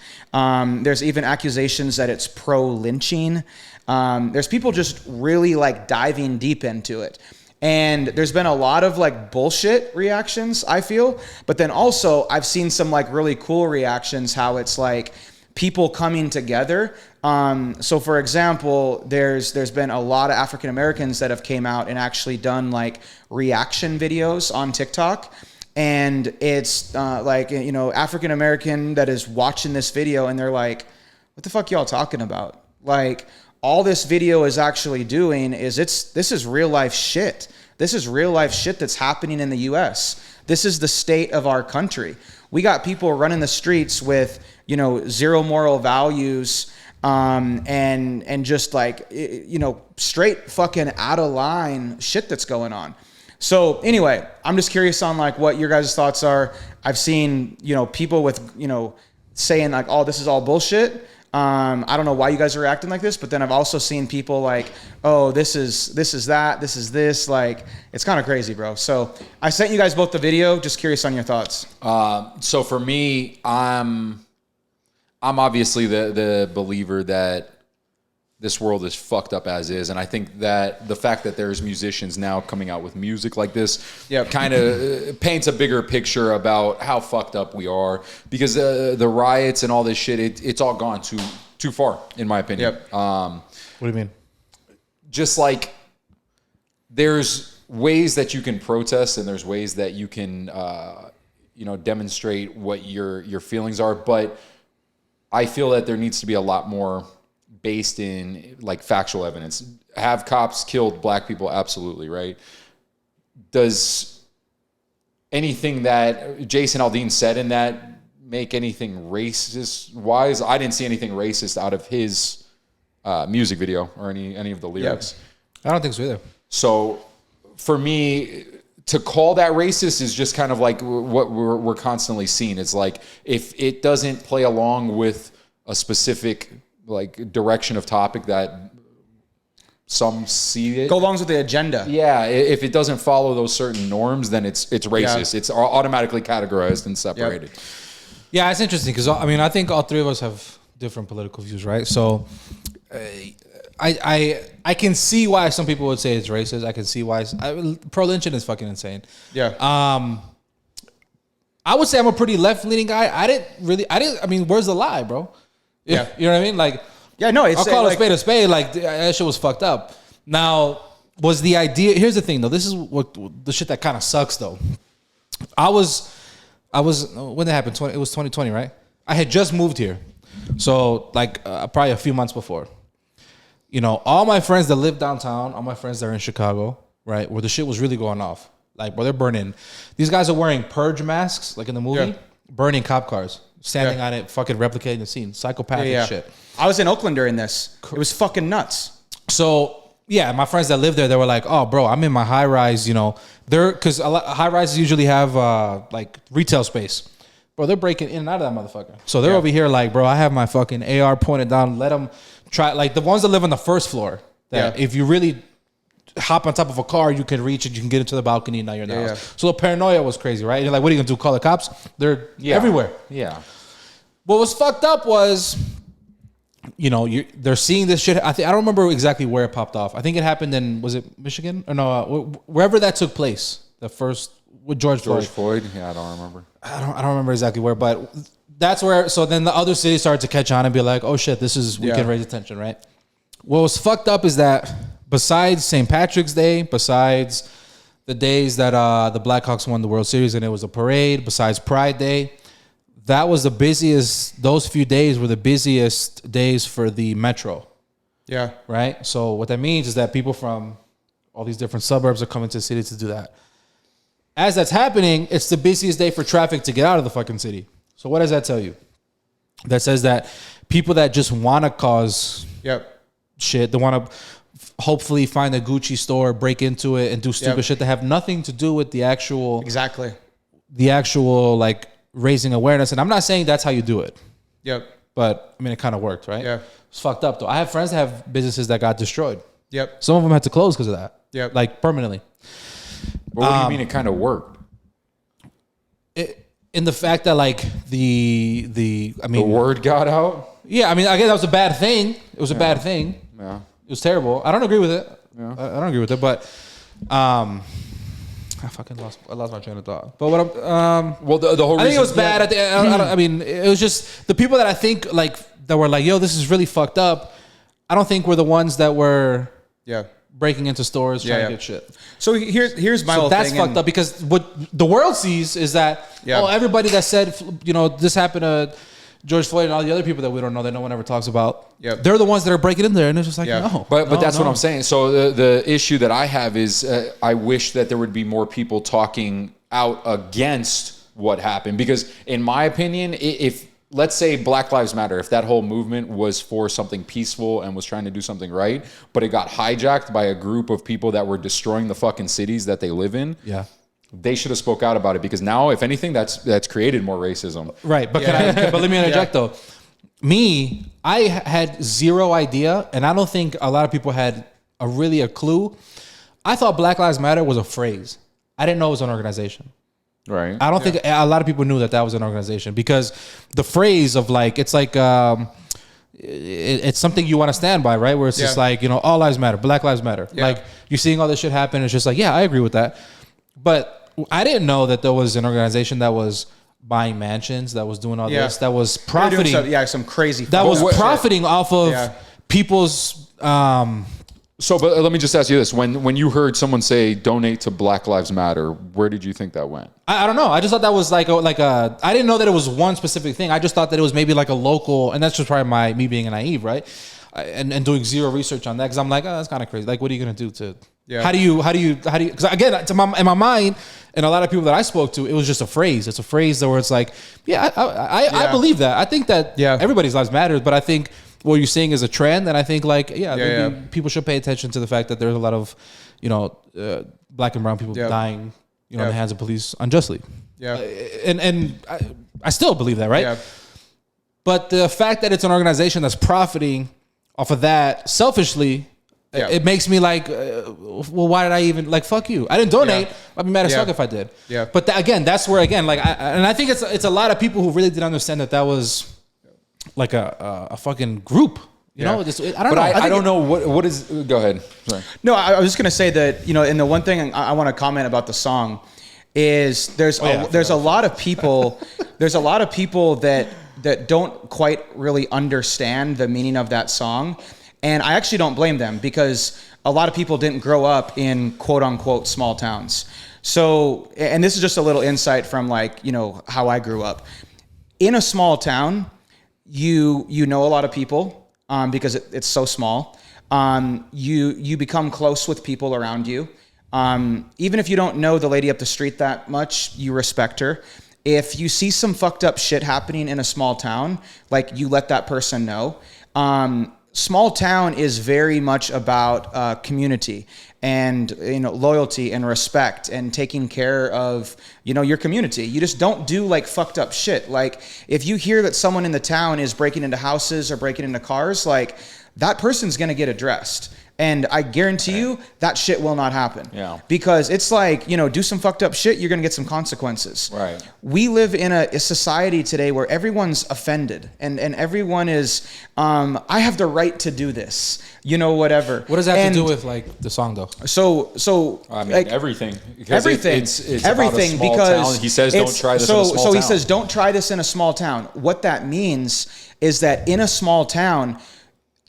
There's even accusations that it's pro-lynching. There's people just really like diving deep into it. And there's been a lot of like bullshit reactions, I feel. But then also I've seen some like really cool reactions, how it's like people coming together. So for example, there's been a lot of African Americans that have came out and actually done like reaction videos on TikTok. And it's like, you know, African American that is watching this video and they're like, what the fuck y'all talking about? Like, all this video is actually doing is this is real life shit. This is real life shit that's happening in the US. This is the state of our country. We got people running the streets with, you know, zero moral values, and just like, you know, straight fucking out of line shit that's going on. So anyway, I'm just curious on like what your guys' thoughts are. I've seen, you know, people with, you know, saying like, oh, this is all bullshit. I don't know why you guys are acting like this, but then I've also seen people like, oh, this is that, this is this. Like, it's kind of crazy, bro. So I sent you guys both the video. Just curious on your thoughts. So for me, I'm obviously the believer that this world is fucked up as is, and I think that the fact that there's musicians now coming out with music like this kind of paints a bigger picture about how fucked up we are, because the riots and all this shit, it's all gone too far, in my opinion. What do you mean? Just like there's ways that you can protest and there's ways that you can you know, demonstrate what your feelings are, but I feel that there needs to be a lot more based in like factual evidence. Have cops killed black people? Absolutely, right? Does anything that Jason Aldean said in that make anything racist wise? I didn't see anything racist out of his music video or any of the lyrics. I don't think so either. So for me, to call that racist is just kind of like what we're constantly seeing. It's like if it doesn't play along with a specific like direction of topic that some see it. Go along with the agenda. Yeah, if it doesn't follow those certain norms, then it's racist. Yeah. It's automatically categorized and separated. Yeah, it's interesting because I mean I think all three of us have different political views, right? So I can see why some people would say it's racist. I can see why pro-lynching is fucking insane. Yeah. I would say I'm a pretty left-leaning guy. I mean, where's the lie, bro? Yeah. You know what I mean? Like, yeah, no, I'll call a spade. Like, that shit was fucked up. Now, was the idea, here's the thing though. This is what the shit that kind of sucks though. I was, when that happened, it was 2020, right? I had just moved here. So like probably a few months before. You know, all my friends that live downtown, all my friends that are in Chicago, right? Where the shit was really going off. Like, where they're burning. These guys are wearing purge masks, like in the movie, burning cop cars. Standing on it, fucking replicating the scene. Psychopathic shit. I was in Oakland during this. It was fucking nuts. So, yeah, my friends that live there, they were like, oh, bro, I'm in my high rise, you know. Because high rises usually have, like, retail space. Bro, they're breaking in and out of that motherfucker. So they're over here like, bro, I have my fucking AR pointed down. Let them try. Like, the ones that live on the first floor, that if you really hop on top of a car, you can reach it, you can get into the balcony, and now you're in the house. So the paranoia was crazy, right? You're like, what are you gonna do? Call the cops? They're everywhere. Yeah. What was fucked up was, you know, they're seeing this shit. I don't remember exactly where it popped off. I think it happened in, was it Michigan? Or no, wherever that took place. The first with George Floyd. Yeah, I don't remember. I don't remember exactly where, but that's where. So then the other cities started to catch on and be like, oh shit, we can raise attention, right? What was fucked up is that besides St. Patrick's Day, besides the days that the Blackhawks won the World Series and it was a parade, besides Pride Day, that was the busiest. Those few days were the busiest days for the metro. Yeah. Right. So what that means is that people from all these different suburbs are coming to the city to do that. As that's happening, it's the busiest day for traffic to get out of the fucking city. So what does that tell you? That says that people that just want to cause shit, they want to hopefully find a Gucci store, break into it, and do stupid shit that have nothing to do with the actual like raising awareness. And I'm not saying that's how you do it. Yep. But I mean, it kind of worked, right? Yeah. It's fucked up though. I have friends that have businesses that got destroyed. Yep. Some of them had to close because of that. Yep. Like permanently. But what do you mean it kind of worked? In the fact that like the word got out? Yeah, I mean, I guess that was a bad thing. It was a bad thing. Yeah. It was terrible. I don't agree with it. Yeah. I don't agree with it, but I fucking lost my train of thought. But what I'm well, the whole reason, I think it was bad. I mean, it was just the people that I think like that were like, yo, this is really fucked up. I don't think were the ones that were breaking into stores trying to get shit. So here's my whole that's thing. Fucked up because what the world sees is that everybody that said this happened to George Floyd and all the other people that we don't know that no one ever talks about. Yep. They're the ones that are breaking in there, and it's just like no. But that's what I'm saying. So the issue that I have is I wish that there would be more people talking out against what happened, because in my opinion, if let's say Black Lives Matter, if that whole movement was for something peaceful and was trying to do something right, but it got hijacked by a group of people that were destroying the fucking cities that they live in. Yeah. They should have spoke out about it, because now, if anything, that's created more racism. Right, but but let me interject though. I had zero idea, and I don't think a lot of people had a clue. I thought Black Lives Matter was a phrase. I didn't know it was an organization. Right. I don't think a lot of people knew that was an organization, because the phrase of like it's like it's something you want to stand by, right? Where it's just like all lives matter, Black Lives Matter. Yeah. Like you're seeing all this shit happen. It's just like I agree with that, but I didn't know that there was an organization that was buying mansions, that was doing all this, that was profiting. Some crazy. That was profiting off of people's. So, but let me just ask you this: when you heard someone say donate to Black Lives Matter, where did you think that went? I don't know. I just thought that was like a. I didn't know that it was one specific thing. I just thought that it was maybe like a local, and that's just probably me being naive, right? And doing zero research on that, because I'm like, that's kind of crazy. Like, what are you gonna do to? Yeah. How do you? Because again, in my mind, and a lot of people that I spoke to, it was just a phrase. It's a phrase where it's like, I believe that. I think that everybody's lives matter, but I think what you're seeing is a trend, and I think people should pay attention to the fact that there's a lot of, black and brown people dying, in the hands of police unjustly. Yeah, and I still believe that, right? Yeah. But the fact that it's an organization that's profiting off of that selfishly. Yeah. It makes me like, well, why did I even fuck you? I didn't donate. I'd be mad as fuck if I did. Yeah. But that's where I think it's a lot of people who really didn't understand that was like a fucking group. I don't know. I don't know what is. Go ahead. Sorry. No, I was just gonna say that and the one thing I want to comment about the song is there's a lot of people that don't quite really understand the meaning of that song. And I actually don't blame them, because a lot of people didn't grow up in quote unquote small towns. So, and this is just a little insight from how I grew up. In a small town, you know a lot of people because it's so small. You become close with people around you. Even if you don't know the lady up the street that much, you respect her. If you see some fucked up shit happening in a small town, you let that person know. Small town is very much about community and loyalty and respect and taking care of your community. You just don't do fucked up shit. If you hear that someone in the town is breaking into houses or breaking into cars, that person's gonna get addressed. And I guarantee you that shit will not happen. Yeah. Because it's do some fucked up shit, you're going to get some consequences. Right. We live in a society today where everyone's offended and everyone is, I have the right to do this, whatever. What does that have to do with the song though? So I mean, everything. Everything. It's everything, about a small because town. He says don't try this in a small town. So he says don't try this in a small town. What that means is that in a small town,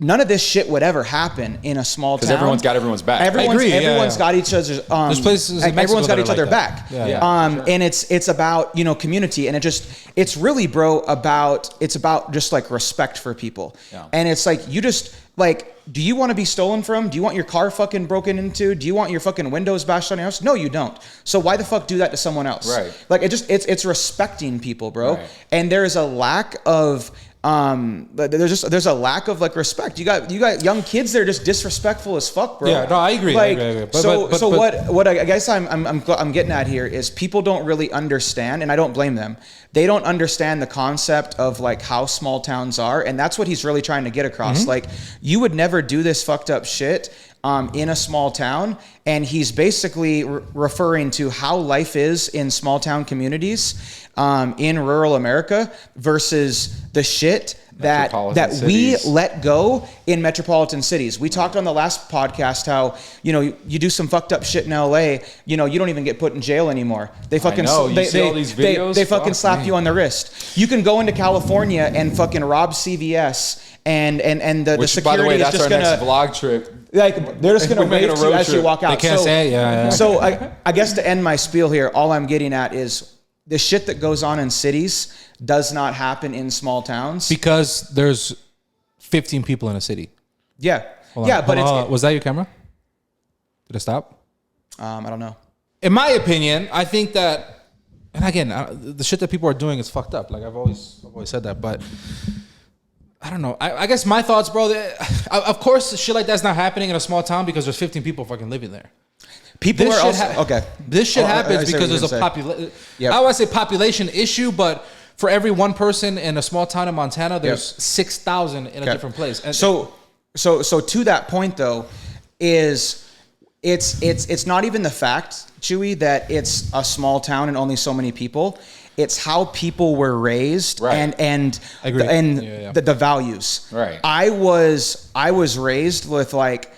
none of this shit would ever happen in a small town. Because everyone's got everyone's back. Everyone's got each other's. There's places in everyone's got each other back. Yeah. Sure. And it's about community, and it's really, bro, about just respect for people. Yeah. And it's you just do you want to be stolen from? Do you want your car fucking broken into? Do you want your fucking windows bashed on your house? No, you don't. So why the fuck do that to someone else? Right. It's respecting people, bro. Right. And there is a lack of. There's a lack of respect. You got young kids that are just disrespectful as fuck, bro. Yeah, no, I agree. I agree. But what I guess I'm getting at here is people don't really understand, and I don't blame them. They don't understand the concept of how small towns are, and that's what he's really trying to get across. Mm-hmm. You would never do this fucked up shit in a small town, and he's basically referring to how life is in small town communities in rural America versus the shit that we let go in metropolitan cities. We talked on the last podcast how, you know, you do some fucked up shit in LA, you know, you don't even get put in jail anymore. They fucking they fucking slap you on the wrist. You can go into California and fucking rob CVS and the security, by the way, that's is just our next vlog trip. Like they're just gonna wave to you as you walk out. They can't say it. Yeah. So I guess to end my spiel here, all I'm getting at is the shit that goes on in cities does not happen in small towns because there's 15 people in a city. Yeah, was that your camera? Did it stop? I don't know. In my opinion, I think that, and again, the shit that people are doing is fucked up. Like I've always said that, but I don't know. I guess my thoughts, bro. Of course, shit like that's not happening in a small town because there's 15 people fucking living there. People are also okay. This shit happens because there's a population. Yep. I would say population issue, but for every one person in a small town in Montana, there's 6,000 in a different place. And so to that point though, is it's not even the fact, Chuy, that it's a small town and only so many people. It's how people were raised and the values. Right. I was raised with like,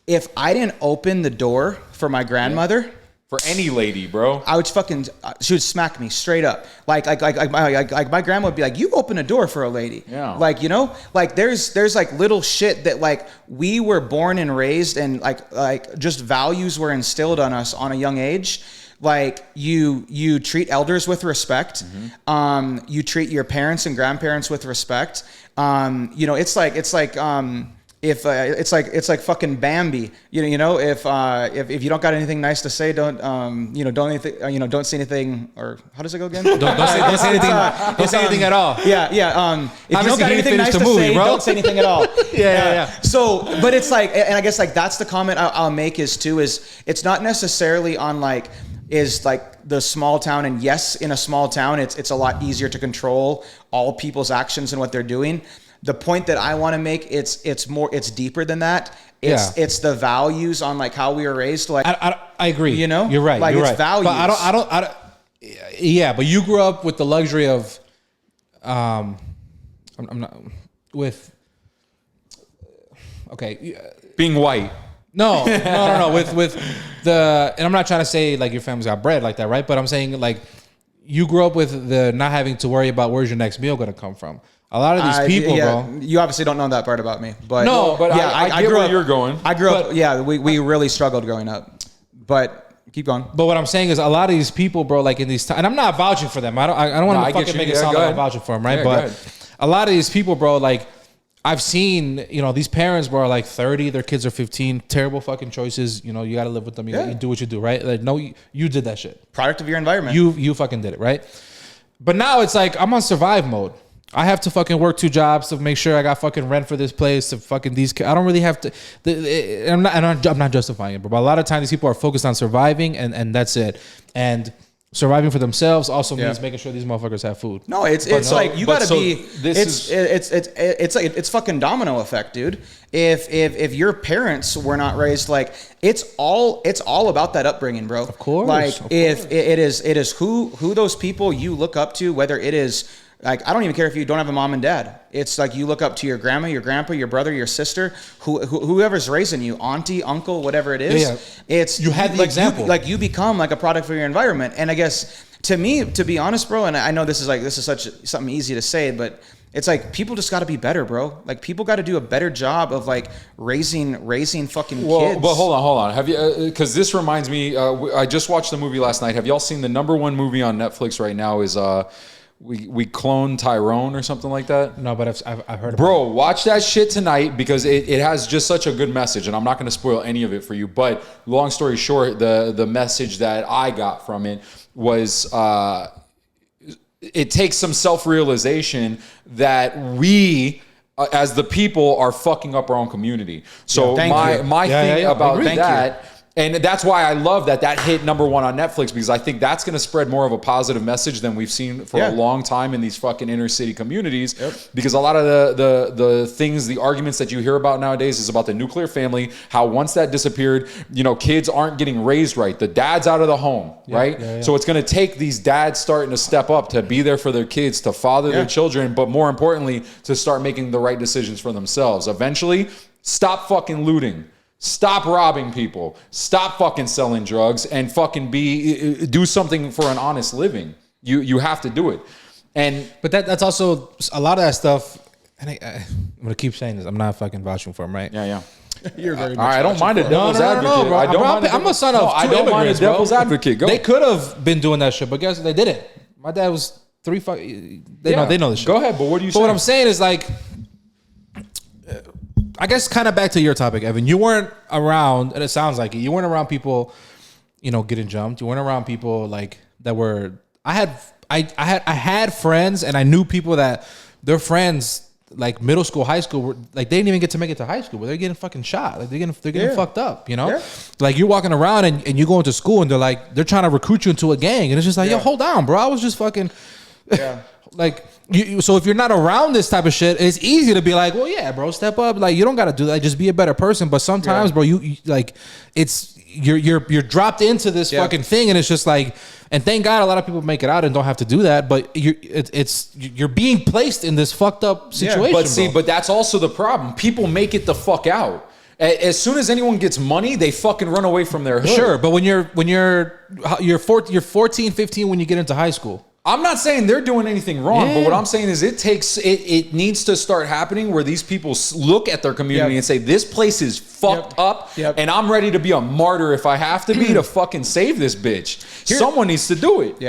if I didn't open the door for my grandmother, for any lady, bro, I would she would smack me straight up. Like my grandma would be like, you open a door for a lady. Yeah. Like, you know, like there's like little shit that like we were born and raised and like just values were instilled on us on a young age. Like you treat elders with respect. Mm-hmm. You treat your parents and grandparents with respect. You know, it's like if it's like fucking Bambi, you know, if you don't got anything nice to say, don't say anything, or how does it go again? Don't say anything. Don't say anything at all. Yeah. If you don't got anything nice to say, don't say anything at all. Yeah. So, but it's like, and I guess like that's the comment I'll make is it's not necessarily on like, is like the small town, and yes, in a small town, it's a lot easier to control all people's actions and what they're doing. The point that I want to make, it's deeper than that. It's the values on like how we were raised. Like I agree. You know, you're right. Like you're it's right. values. But I don't. Yeah, but you grew up with the luxury of, I'm not with. Okay. Being white. No. With the, and I'm not trying to say like your family's got bread like that, right? But I'm saying like you grew up with the not having to worry about where's your next meal going to come from. A lot of these people, bro. You obviously don't know that part about me, but no, but yeah, I get where you're going. I grew up. Yeah, we really struggled growing up, but keep going. But what I'm saying is, a lot of these people, bro, like in these times, and I'm not vouching for them. I don't want to fucking make it sound like I'm vouching for them, right? But a lot of these people, bro, like I've seen, you know, these parents, bro, are like 30, their kids are 15. Terrible fucking choices. You know, you got to live with them. You do what you do, right? Like, no, you did that shit. Product of your environment. You fucking did it, right? But now it's like I'm on survive mode. I have to fucking work 2 jobs to make sure I got fucking rent for this place. To fucking these, I don't really have to. I'm not justifying it, but a lot of times these people are focused on surviving, and that's it. And surviving for themselves also means making sure these motherfuckers have food. No, it's like you gotta be. It's fucking domino effect, dude. If your parents were not raised like, it's all about that upbringing, bro. Of course. Like it is who those people you look up to, whether it is. Like, I don't even care if you don't have a mom and dad. It's like you look up to your grandma, your grandpa, your brother, your sister, whoever's raising you, auntie, uncle, whatever it is. Yeah. It's you had the example. You become like a product of your environment. And I guess to me, to be honest, bro, and I know this is such something easy to say, but it's like people just got to be better, bro. Like people got to do a better job of like raising fucking kids. But hold on. Have you? Because this reminds me. I just watched the movie last night. Have y'all seen the #1 movie on Netflix right now? Is We clone Tyrone or something like that? No, but I've heard about Bro, watch that shit tonight because it has just such a good message, and I'm not going to spoil any of it for you. But long story short, the message that I got from it was it takes some self-realization that we as the people are fucking up our own community. So my thing about that And that's why I love that hit number 1 on Netflix, because I think that's going to spread more of a positive message than we've seen for a long time in these fucking inner city communities. Because a lot of the things, the arguments that you hear about nowadays is about the nuclear family, how once that disappeared, kids aren't getting raised right. The dad's out of the home, right? Yeah. So it's going to take these dads starting to step up to be there for their kids, to father their children, but more importantly, to start making the right decisions for themselves. Eventually, stop fucking looting. Stop robbing people. Stop fucking selling drugs, and fucking do something for an honest living. You have to do it. But that's also a lot of that stuff. And I'm gonna keep saying this. I'm not fucking vouching for him, right? Yeah. You're very. I don't mind a devil's advocate. Bro. I'm a son of two I don't mind a immigrants, devil's bro. advocate. Go. They could have been doing that shit, but guess what? They didn't. My dad was 3 5. They know this shit. Go ahead. But what do you? But what I'm saying is like, I guess kind of back to your topic, Evan. You weren't around, and it sounds like it. You weren't around people, getting jumped. You weren't around people like that were. I had friends, and I knew people that their friends, like middle school, high school, were like they didn't even get to make it to high school, but they're getting fucking shot. Like they're getting fucked up. Like you're walking around and you go into school, and they're trying to recruit you into a gang, and it's just like, yo, hold on, bro. I was just fucking, like. So if you're not around this type of shit, it's easy to be like, well, yeah, bro, step up. Like you don't got to do that. Just be a better person. But sometimes, bro, you like you're dropped into this fucking thing, and it's just like, and thank God a lot of people make it out and don't have to do that. But you're being placed in this fucked up situation. But that's also the problem. People make it the fuck out. As soon as anyone gets money, they fucking run away from their hood. Sure, but when you're 14, 15 when you get into high school. I'm not saying they're doing anything wrong, but what I'm saying is it needs to start happening where these people look at their community and say, this place is fucked up, and I'm ready to be a martyr if I have to be to fucking save this bitch. Someone needs to do it.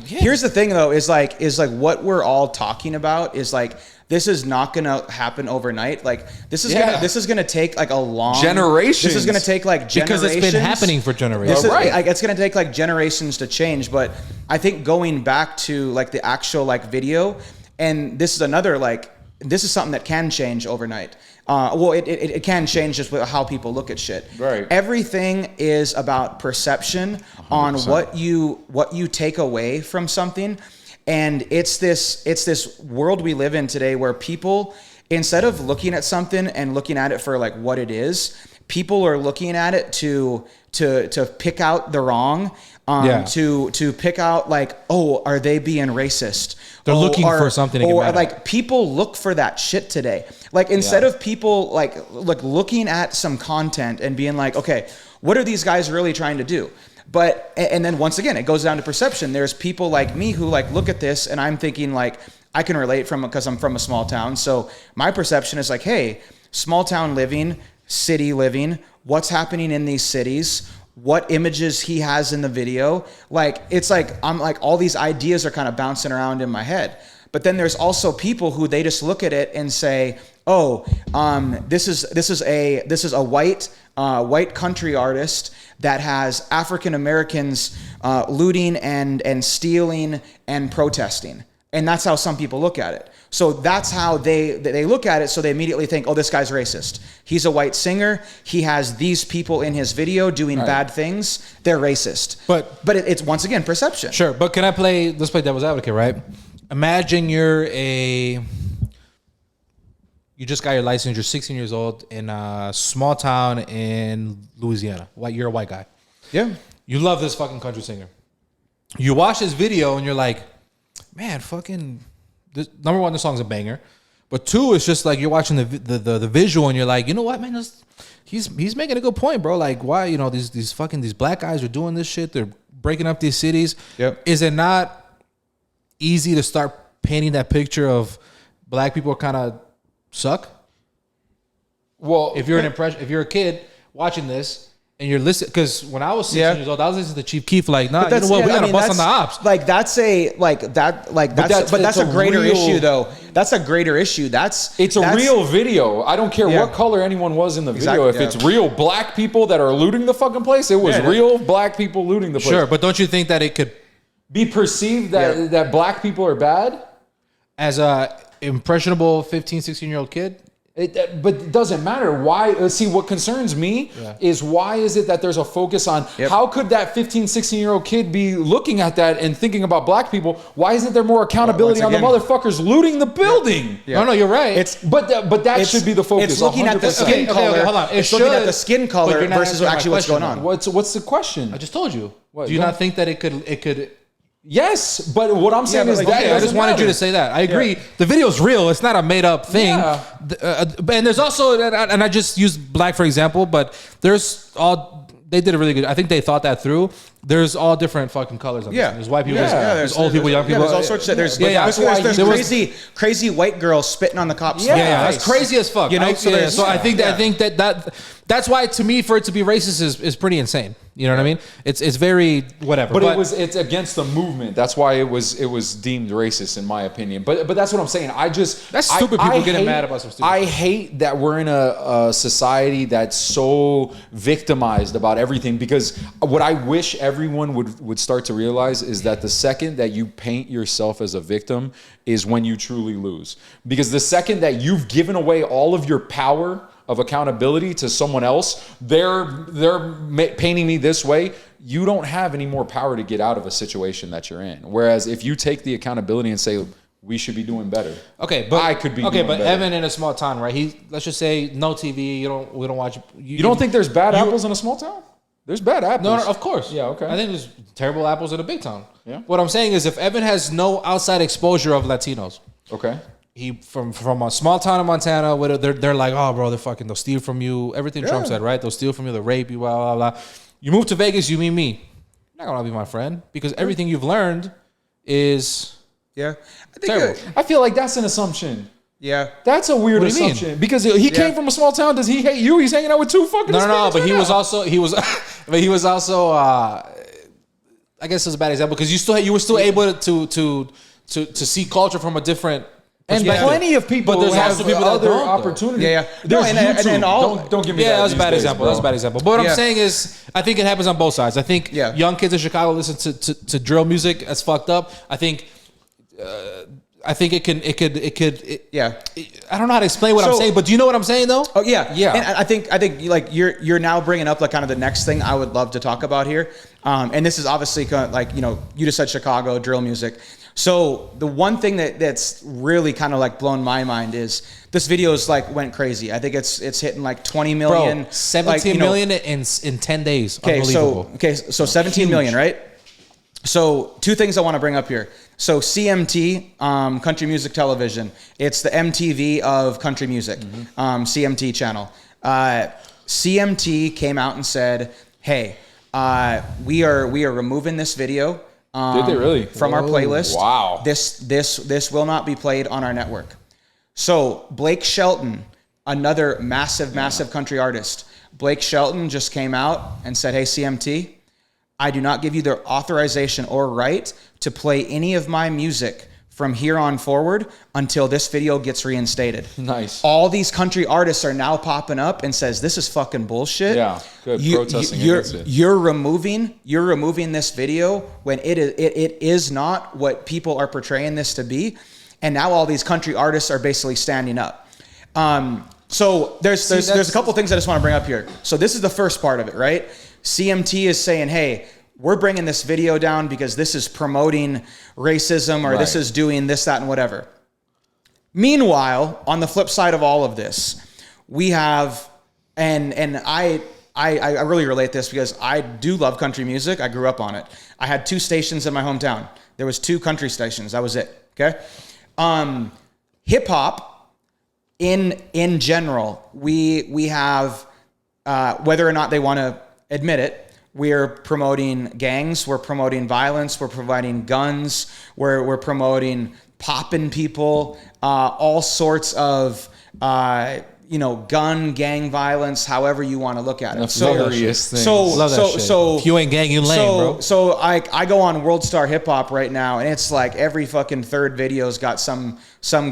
Here's the thing though, is like what we're all talking about is like, this is not gonna happen overnight. Like this is gonna take like a long generations. This is gonna take like generations. Because it's been happening for generations. It's gonna take like generations to change. But I think going back to like the actual like video, and this is another like, this is something that can change overnight. It can change just with how people look at shit. Right. Everything is about perception 100%. On what you take away from something. And it's this world we live in today where people, instead of looking at something and looking at it for like what it is, people are looking at it to pick out the wrong, to pick out like, oh, are they being racist? They're looking for something to get mad at. Like people look for that shit today. Like instead of people like looking at some content and being like, okay, what are these guys really trying to do? But, and then once again, it goes down to perception. There's people like me who like look at this and I'm thinking like, I can relate because I'm from a small town. So my perception is like, hey, small town living, city living, what's happening in these cities, what images he has in the video. Like, it's like, I'm like, all these ideas are kind of bouncing around in my head. But then there's also people who they just look at it and say, oh, this is a white country artist that has African Americans looting and stealing and protesting. And that's how some people look at it. So that's how they look at it. So they immediately think, oh, this guy's racist. He's a white singer. He has these people in his video doing bad things. They're racist. But it's once again perception. Sure. But let's play devil's advocate, right? Imagine you just got your license. You're 16 years old in a small town in Louisiana. You're a white guy. Yeah. You love this fucking country singer. You watch this video and you're like, man, number one, the song's a banger. But two, it's just like you're watching the visual and you're like, you know what, man? He's making a good point, bro. Like, why, these black guys are doing this shit. They're breaking up these cities. Yep. Is it not easy to start painting that picture of black people kind of suck? Well, if you're a kid watching this and you're listening, because when I was 16 years old, I was listening to Chief Keef like, nah, you know what, we gotta bust on the ops. Like that's a greater issue though. That's a greater issue. It's a real video. I don't care what color anyone was in the video. If it's real black people that are looting the fucking place, it was real black people looting the place. Sure, but don't you think that it could be perceived that black people are bad? As a impressionable 15, 16-year-old kid? But it doesn't matter. Why? See, what concerns me is why is it that there's a focus on how could that 15, 16-year-old kid be looking at that and thinking about black people? Why isn't there more accountability on the motherfuckers looting the building? No, you're right. But that should be the focus. It's looking at the skin color. Hold on. It's looking at the skin color versus actually what's going on. What's the question? I just told you. Do you not think that it could? Yes, but what I'm saying is that I just wanted you to say that. I agree. The video's real. It's not a made up thing. And there's also, and I just used black for example, but they did a really good. I think they thought that through. There's all different fucking colors. On this. There's white people. There's old people, young people. There's all sorts of. There's crazy white girls spitting on the cops. That's crazy as fuck. So I think that's why, to me, for it to be racist is pretty insane. You know what I mean? It's very whatever. But it's against the movement. That's why it was deemed racist in my opinion. But that's what I'm saying. That's stupid. People getting mad about some stupid. I hate that we're in a society that's so victimized about everything, because what I wish everyone would start to realize is that the second that you paint yourself as a victim is when you truly lose. Because the second that you've given away all of your power of accountability to someone else, they're painting me this way, you don't have any more power to get out of a situation that you're in. Whereas if you take the accountability and say, we should be doing better. Okay, but I could be doing better. Evan in a small town, right? Let's just say no TV, we don't watch. You don't think there's bad apples in a small town? There's bad apples. No, of course. Yeah, okay. I think there's terrible apples in a big town. Yeah. What I'm saying is, if Evan has no outside exposure of Latinos, okay, he from a small town in Montana, where they're like, oh, bro, they'll steal from you. Everything Trump said, right? They'll steal from you, they'll rape you, blah blah blah. You move to Vegas, you meet me. You're not gonna be my friend because everything you've learned is terrible. I feel like that's an assumption. Yeah, that's a weird assumption because he came from a small town. Does he hate you? He's hanging out with two fucking no. But he was also I guess it's a bad example because you were still able to see culture from a different. And plenty of people, but there's also people that don't. Opportunity. Yeah. There's YouTube. Don't give me that. That was a bad example. That was a bad example. But what I'm saying is, I think it happens on both sides. I think young kids in Chicago listen to drill music. That's fucked up. I think it could. I don't know how to explain what I'm saying, but do you know what I'm saying though? Oh yeah. And I think like you're now bringing up like kind of the next thing I would love to talk about here. And this is obviously kind of like, you just said Chicago drill music. So the one thing that's really kind of like blown my mind is this video's like went crazy. I think it's hitting like 20 million. Bro, 17 million in 10 days. Okay, so 17 million, right? So two things I want to bring up here. So CMT, Country Music Television. It's the MTV of country music, CMT channel. CMT came out and said, hey, we are removing this video. Did they really? From our playlist. Wow. This will not be played on our network. So Blake Shelton, another massive country artist. Blake Shelton just came out and said, hey, CMT, I do not give you the authorization or right to play any of my music from here on forward until this video gets reinstated. Nice. All these country artists are now popping up and says, this is fucking bullshit. Yeah, good. Protesting against it. You're removing this video when it is not what people are portraying this to be. And now all these country artists are basically standing up. So there's a couple things I just want to bring up here. So this is the first part of it, right? CMT is saying, hey, we're bringing this video down because this is promoting racism or this is doing this, that, and whatever. Meanwhile, on the flip side of all of this, we have, and I really relate this because I do love country music. I grew up on it. I had 2 stations in my hometown. There was 2 country stations. That was it. Okay. Hip hop in general, we have, whether or not they want to admit it, we're promoting gangs, we're promoting violence, we're providing guns, we're promoting popping people, all sorts of gun, gang violence, however you want to look at it. So if you ain't gang, you lame, bro. So I go on World Star Hip Hop right now, and it's like every fucking third video's got some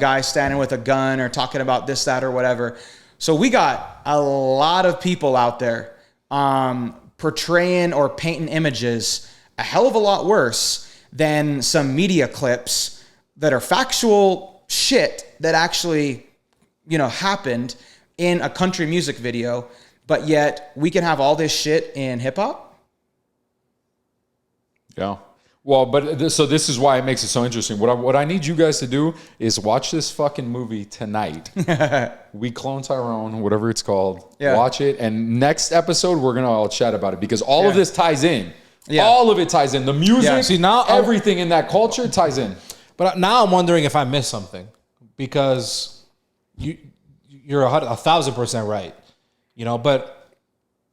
guy standing with a gun or talking about this, that, or whatever. So we got a lot of people out there portraying or painting images a hell of a lot worse than some media clips that are factual shit that actually happened in a country music video, but yet we can have all this shit in hip hop. Yeah. Well, but so this is why it makes it so interesting. What I need you guys to do is watch this fucking movie tonight. We Clone Tyrone, whatever it's called. Yeah. Watch it, and next episode we're gonna all chat about it because all of this ties in. Yeah. All of it ties in. The music, See, now everything in that culture ties in. But now I'm wondering if I missed something because you're 1,000% right. But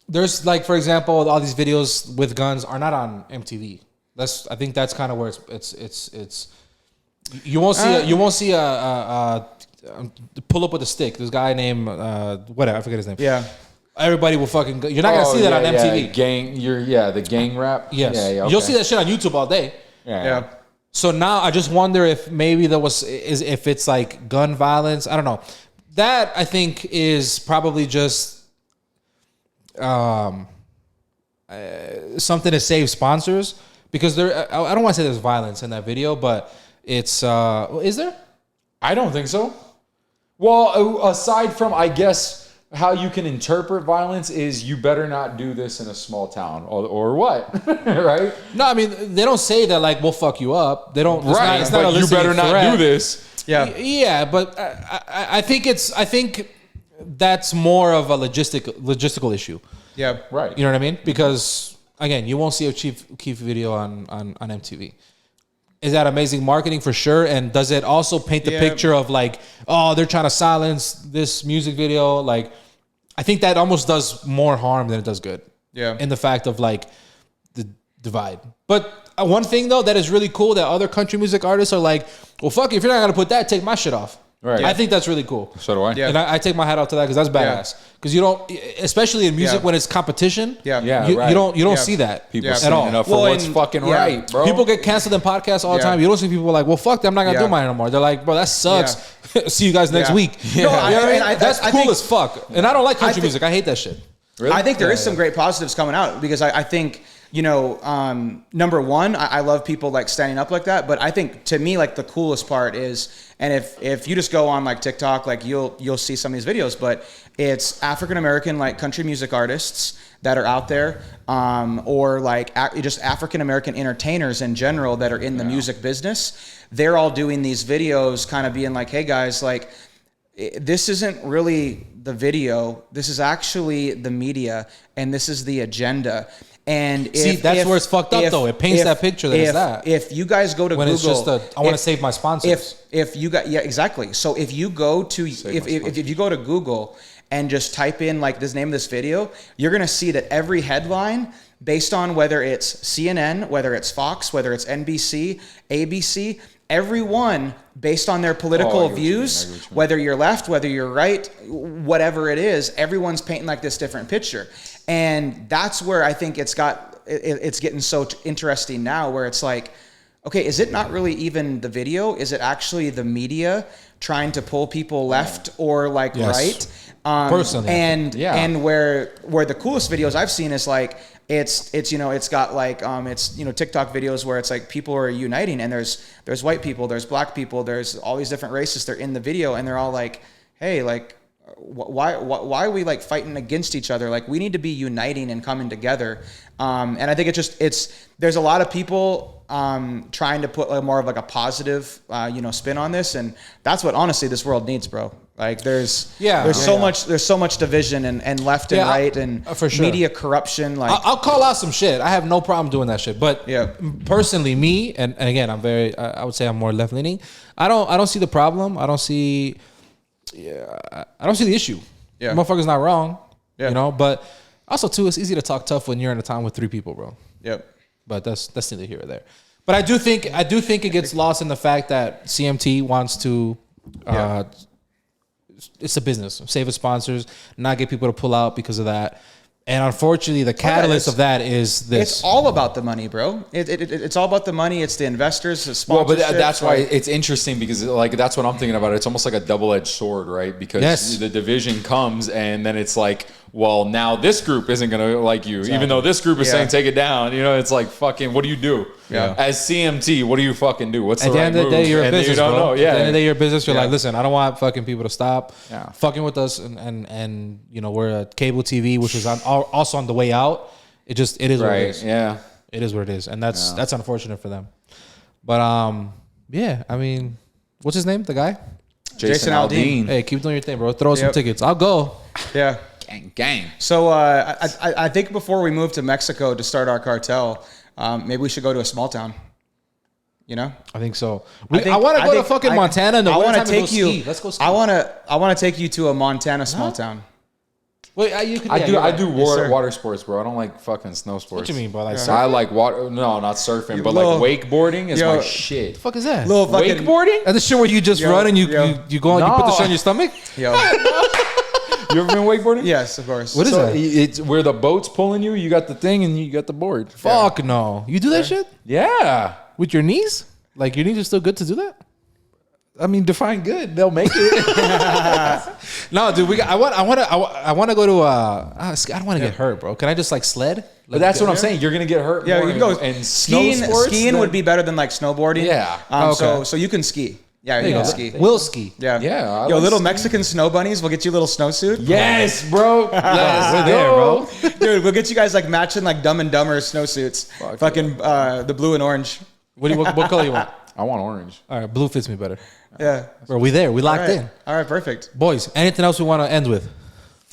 there's like, for example, all these videos with guns are not on MTV. I think that's kind of where it's. You won't see a pull up with a stick. This guy named whatever, I forget his name. Yeah. Everybody will fucking go. You're not gonna see that on MTV. The gang rap. Yes. Yeah, okay. You'll see that shit on YouTube all day. Yeah. So now I just wonder if maybe if it's like gun violence. I don't know. That I think is probably just something to save sponsors because I don't want to say there's violence in that video, but it's is there? I don't think so. Well, aside from I guess how you can interpret violence is you better not do this in a small town or what, right? No, I mean they don't say that like we'll fuck you up. They don't. Right, it's not but you better not do this. Yeah, yeah, but I think that's more of a logistical issue. Yeah, right. You know what I mean? Because again, you won't see a Chief Keef video on MTV. Is that amazing marketing for sure? And does it also paint the picture of like, oh, they're trying to silence this music video? Like, I think that almost does more harm than it does good. Yeah. In the fact of like the divide. But one thing though that is really cool that other country music artists are like, well, fuck, if you're not gonna put that, take my shit off. Right. I think that's really cool. So do I. Yeah. And I take my hat off to that because that's badass. Because you don't, especially in music when it's competition. Yeah. You don't see that People at standing all. up for what's fucking right, bro. People get canceled in podcasts all the time. You don't see people like, well, fuck that, I'm not gonna do mine anymore. They're like, bro, that sucks. See you guys next week. No, that's cool as fuck. And I don't like country music. I hate that shit. Really? I think there is some great positives coming out because I think, number one, I love people like standing up like that. But I think to me, like the coolest part is, and if you just go on like TikTok, like you'll see some of these videos, but it's African American like country music artists that are out there, or like just African American entertainers in general that are in the music business. They're all doing these videos, kind of being like, hey guys, like this isn't really the video. This is actually the media, and this is the agenda. And that's where it's fucked up though. It paints that picture that it's that. If you guys go to when Google, it's just I want to save my sponsors. If you got exactly. So if you go to if you go to Google and just type in like this name of this video, you're gonna see that every headline, based on whether it's CNN, whether it's Fox, whether it's NBC, ABC, everyone based on their political views, whether you're left, whether you're right, whatever it is, everyone's painting like this different picture. And that's where I think it's getting so interesting now, where it's like, okay, is it not really even the video? Is it actually the media trying to pull people left or like right? Personally, and where the coolest videos I've seen is like it's got like TikTok videos where it's like people are uniting, and there's white people, there's black people, there's all these different races. They're in the video and they're all like, hey, like why are we like fighting against each other? Like we need to be uniting and coming together. And I think there's a lot of people trying to put more of like a positive spin on this, and that's what honestly this world needs, bro. Like there's so much division and left and right and for sure. Media corruption. Like I'll call out some shit. I have no problem doing that shit. But personally, me and again, I'm very. I would say I'm more left leaning. I don't see the problem. I don't see the issue. Yeah, motherfucker's not wrong. Yeah, but also too, it's easy to talk tough when you're in a town with 3 people, bro. Yep. But that's neither here or there. But I do think it gets lost in the fact that CMT wants to. It's a business. Save its sponsors, not get people to pull out because of that. And unfortunately, the catalyst of that is this. It's all about the money, bro. It's all about the money. It's the investors, the Well, sponsorships. but that's why it's interesting because like that's what I'm thinking about. It's almost like a double-edged sword, right? Because the division comes and then it's like, well, now this group isn't going to like you, even though this group is saying take it down. You know, it's like fucking, what do you do? Yeah. As CMT, what do you fucking do? What's At the end of the day, you're a business, bro. know. Yeah. At the end of the day, you're a business. You're like, listen, I don't want fucking people to stop fucking with us, and you know, we're a cable TV, which was also on the way out. It is what it is. Yeah. It is what it is, and that's unfortunate for them. But yeah, I mean, what's his name? The guy? Jason Aldean. Hey, keep doing your thing, bro. Throw us some tickets. I'll go. Yeah. Gang. So I think before we move to Mexico to start our cartel, maybe we should go to a small town. You know, I think so. I want to go to fucking Montana. I want to take you. Ski. Let's go ski. I want to take you to a Montana small town. Wait, I do water sports, bro. I don't like fucking snow sports. What you mean, bro? Like I like water. No, not surfing, but like wakeboarding is my shit. the fuck is that? Little fucking, Wakeboarding? That's the shit where you just run and you go and you put the shit on your stomach. Yo. You ever been wakeboarding? Yes, of course. What is that? It's where the boat's pulling you. You got the thing and you got the board. Fuck no. You do that shit Yeah. with your knees? Like your knees are still good to do that? I mean, define good. They'll make it. No, dude. I want to go to. I don't want to get hurt, bro. Can I just like sled? But that's what I'm saying. You're gonna get hurt. Yeah, more you can go. and Skiing would be better than like snowboarding. Yeah. So you can ski. Yeah, you can ski. We'll ski. Yeah. Yeah, Yo, little Mexican snow bunnies. We'll get you a little snowsuit. Yes, bro. We're there, bro. Dude, we'll get you guys like matching like Dumb and Dumber snowsuits. Fucking the blue and orange. What color you want? I want orange. All right, blue fits me better. Yeah. Bro, we there. We locked in. All right, perfect. Boys, anything else we want to end with?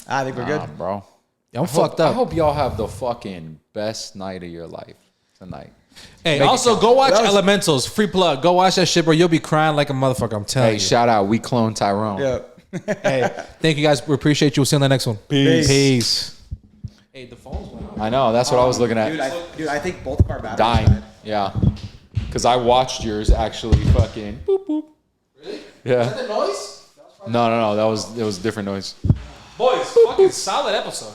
I think we're good. Bro. Yeah, I'm fucked up. I hope y'all have the fucking best night of your life tonight. Hey, Make also go watch Elementals. Free plug. Go watch that shit, bro. You'll be crying like a motherfucker. I'm telling Hey, you. shout out. We clone Tyrone. Yeah. Hey, thank you guys. We appreciate you. We'll see you on the next one. Peace. Hey, the phones went out. I know. That's what I was looking at. Dude, I think both of our batteries Dying. died. Yeah. Because I watched yours actually fucking boop boop. Really? Yeah. Is that the noise? No. It was a different noise. Boys, fucking solid episode.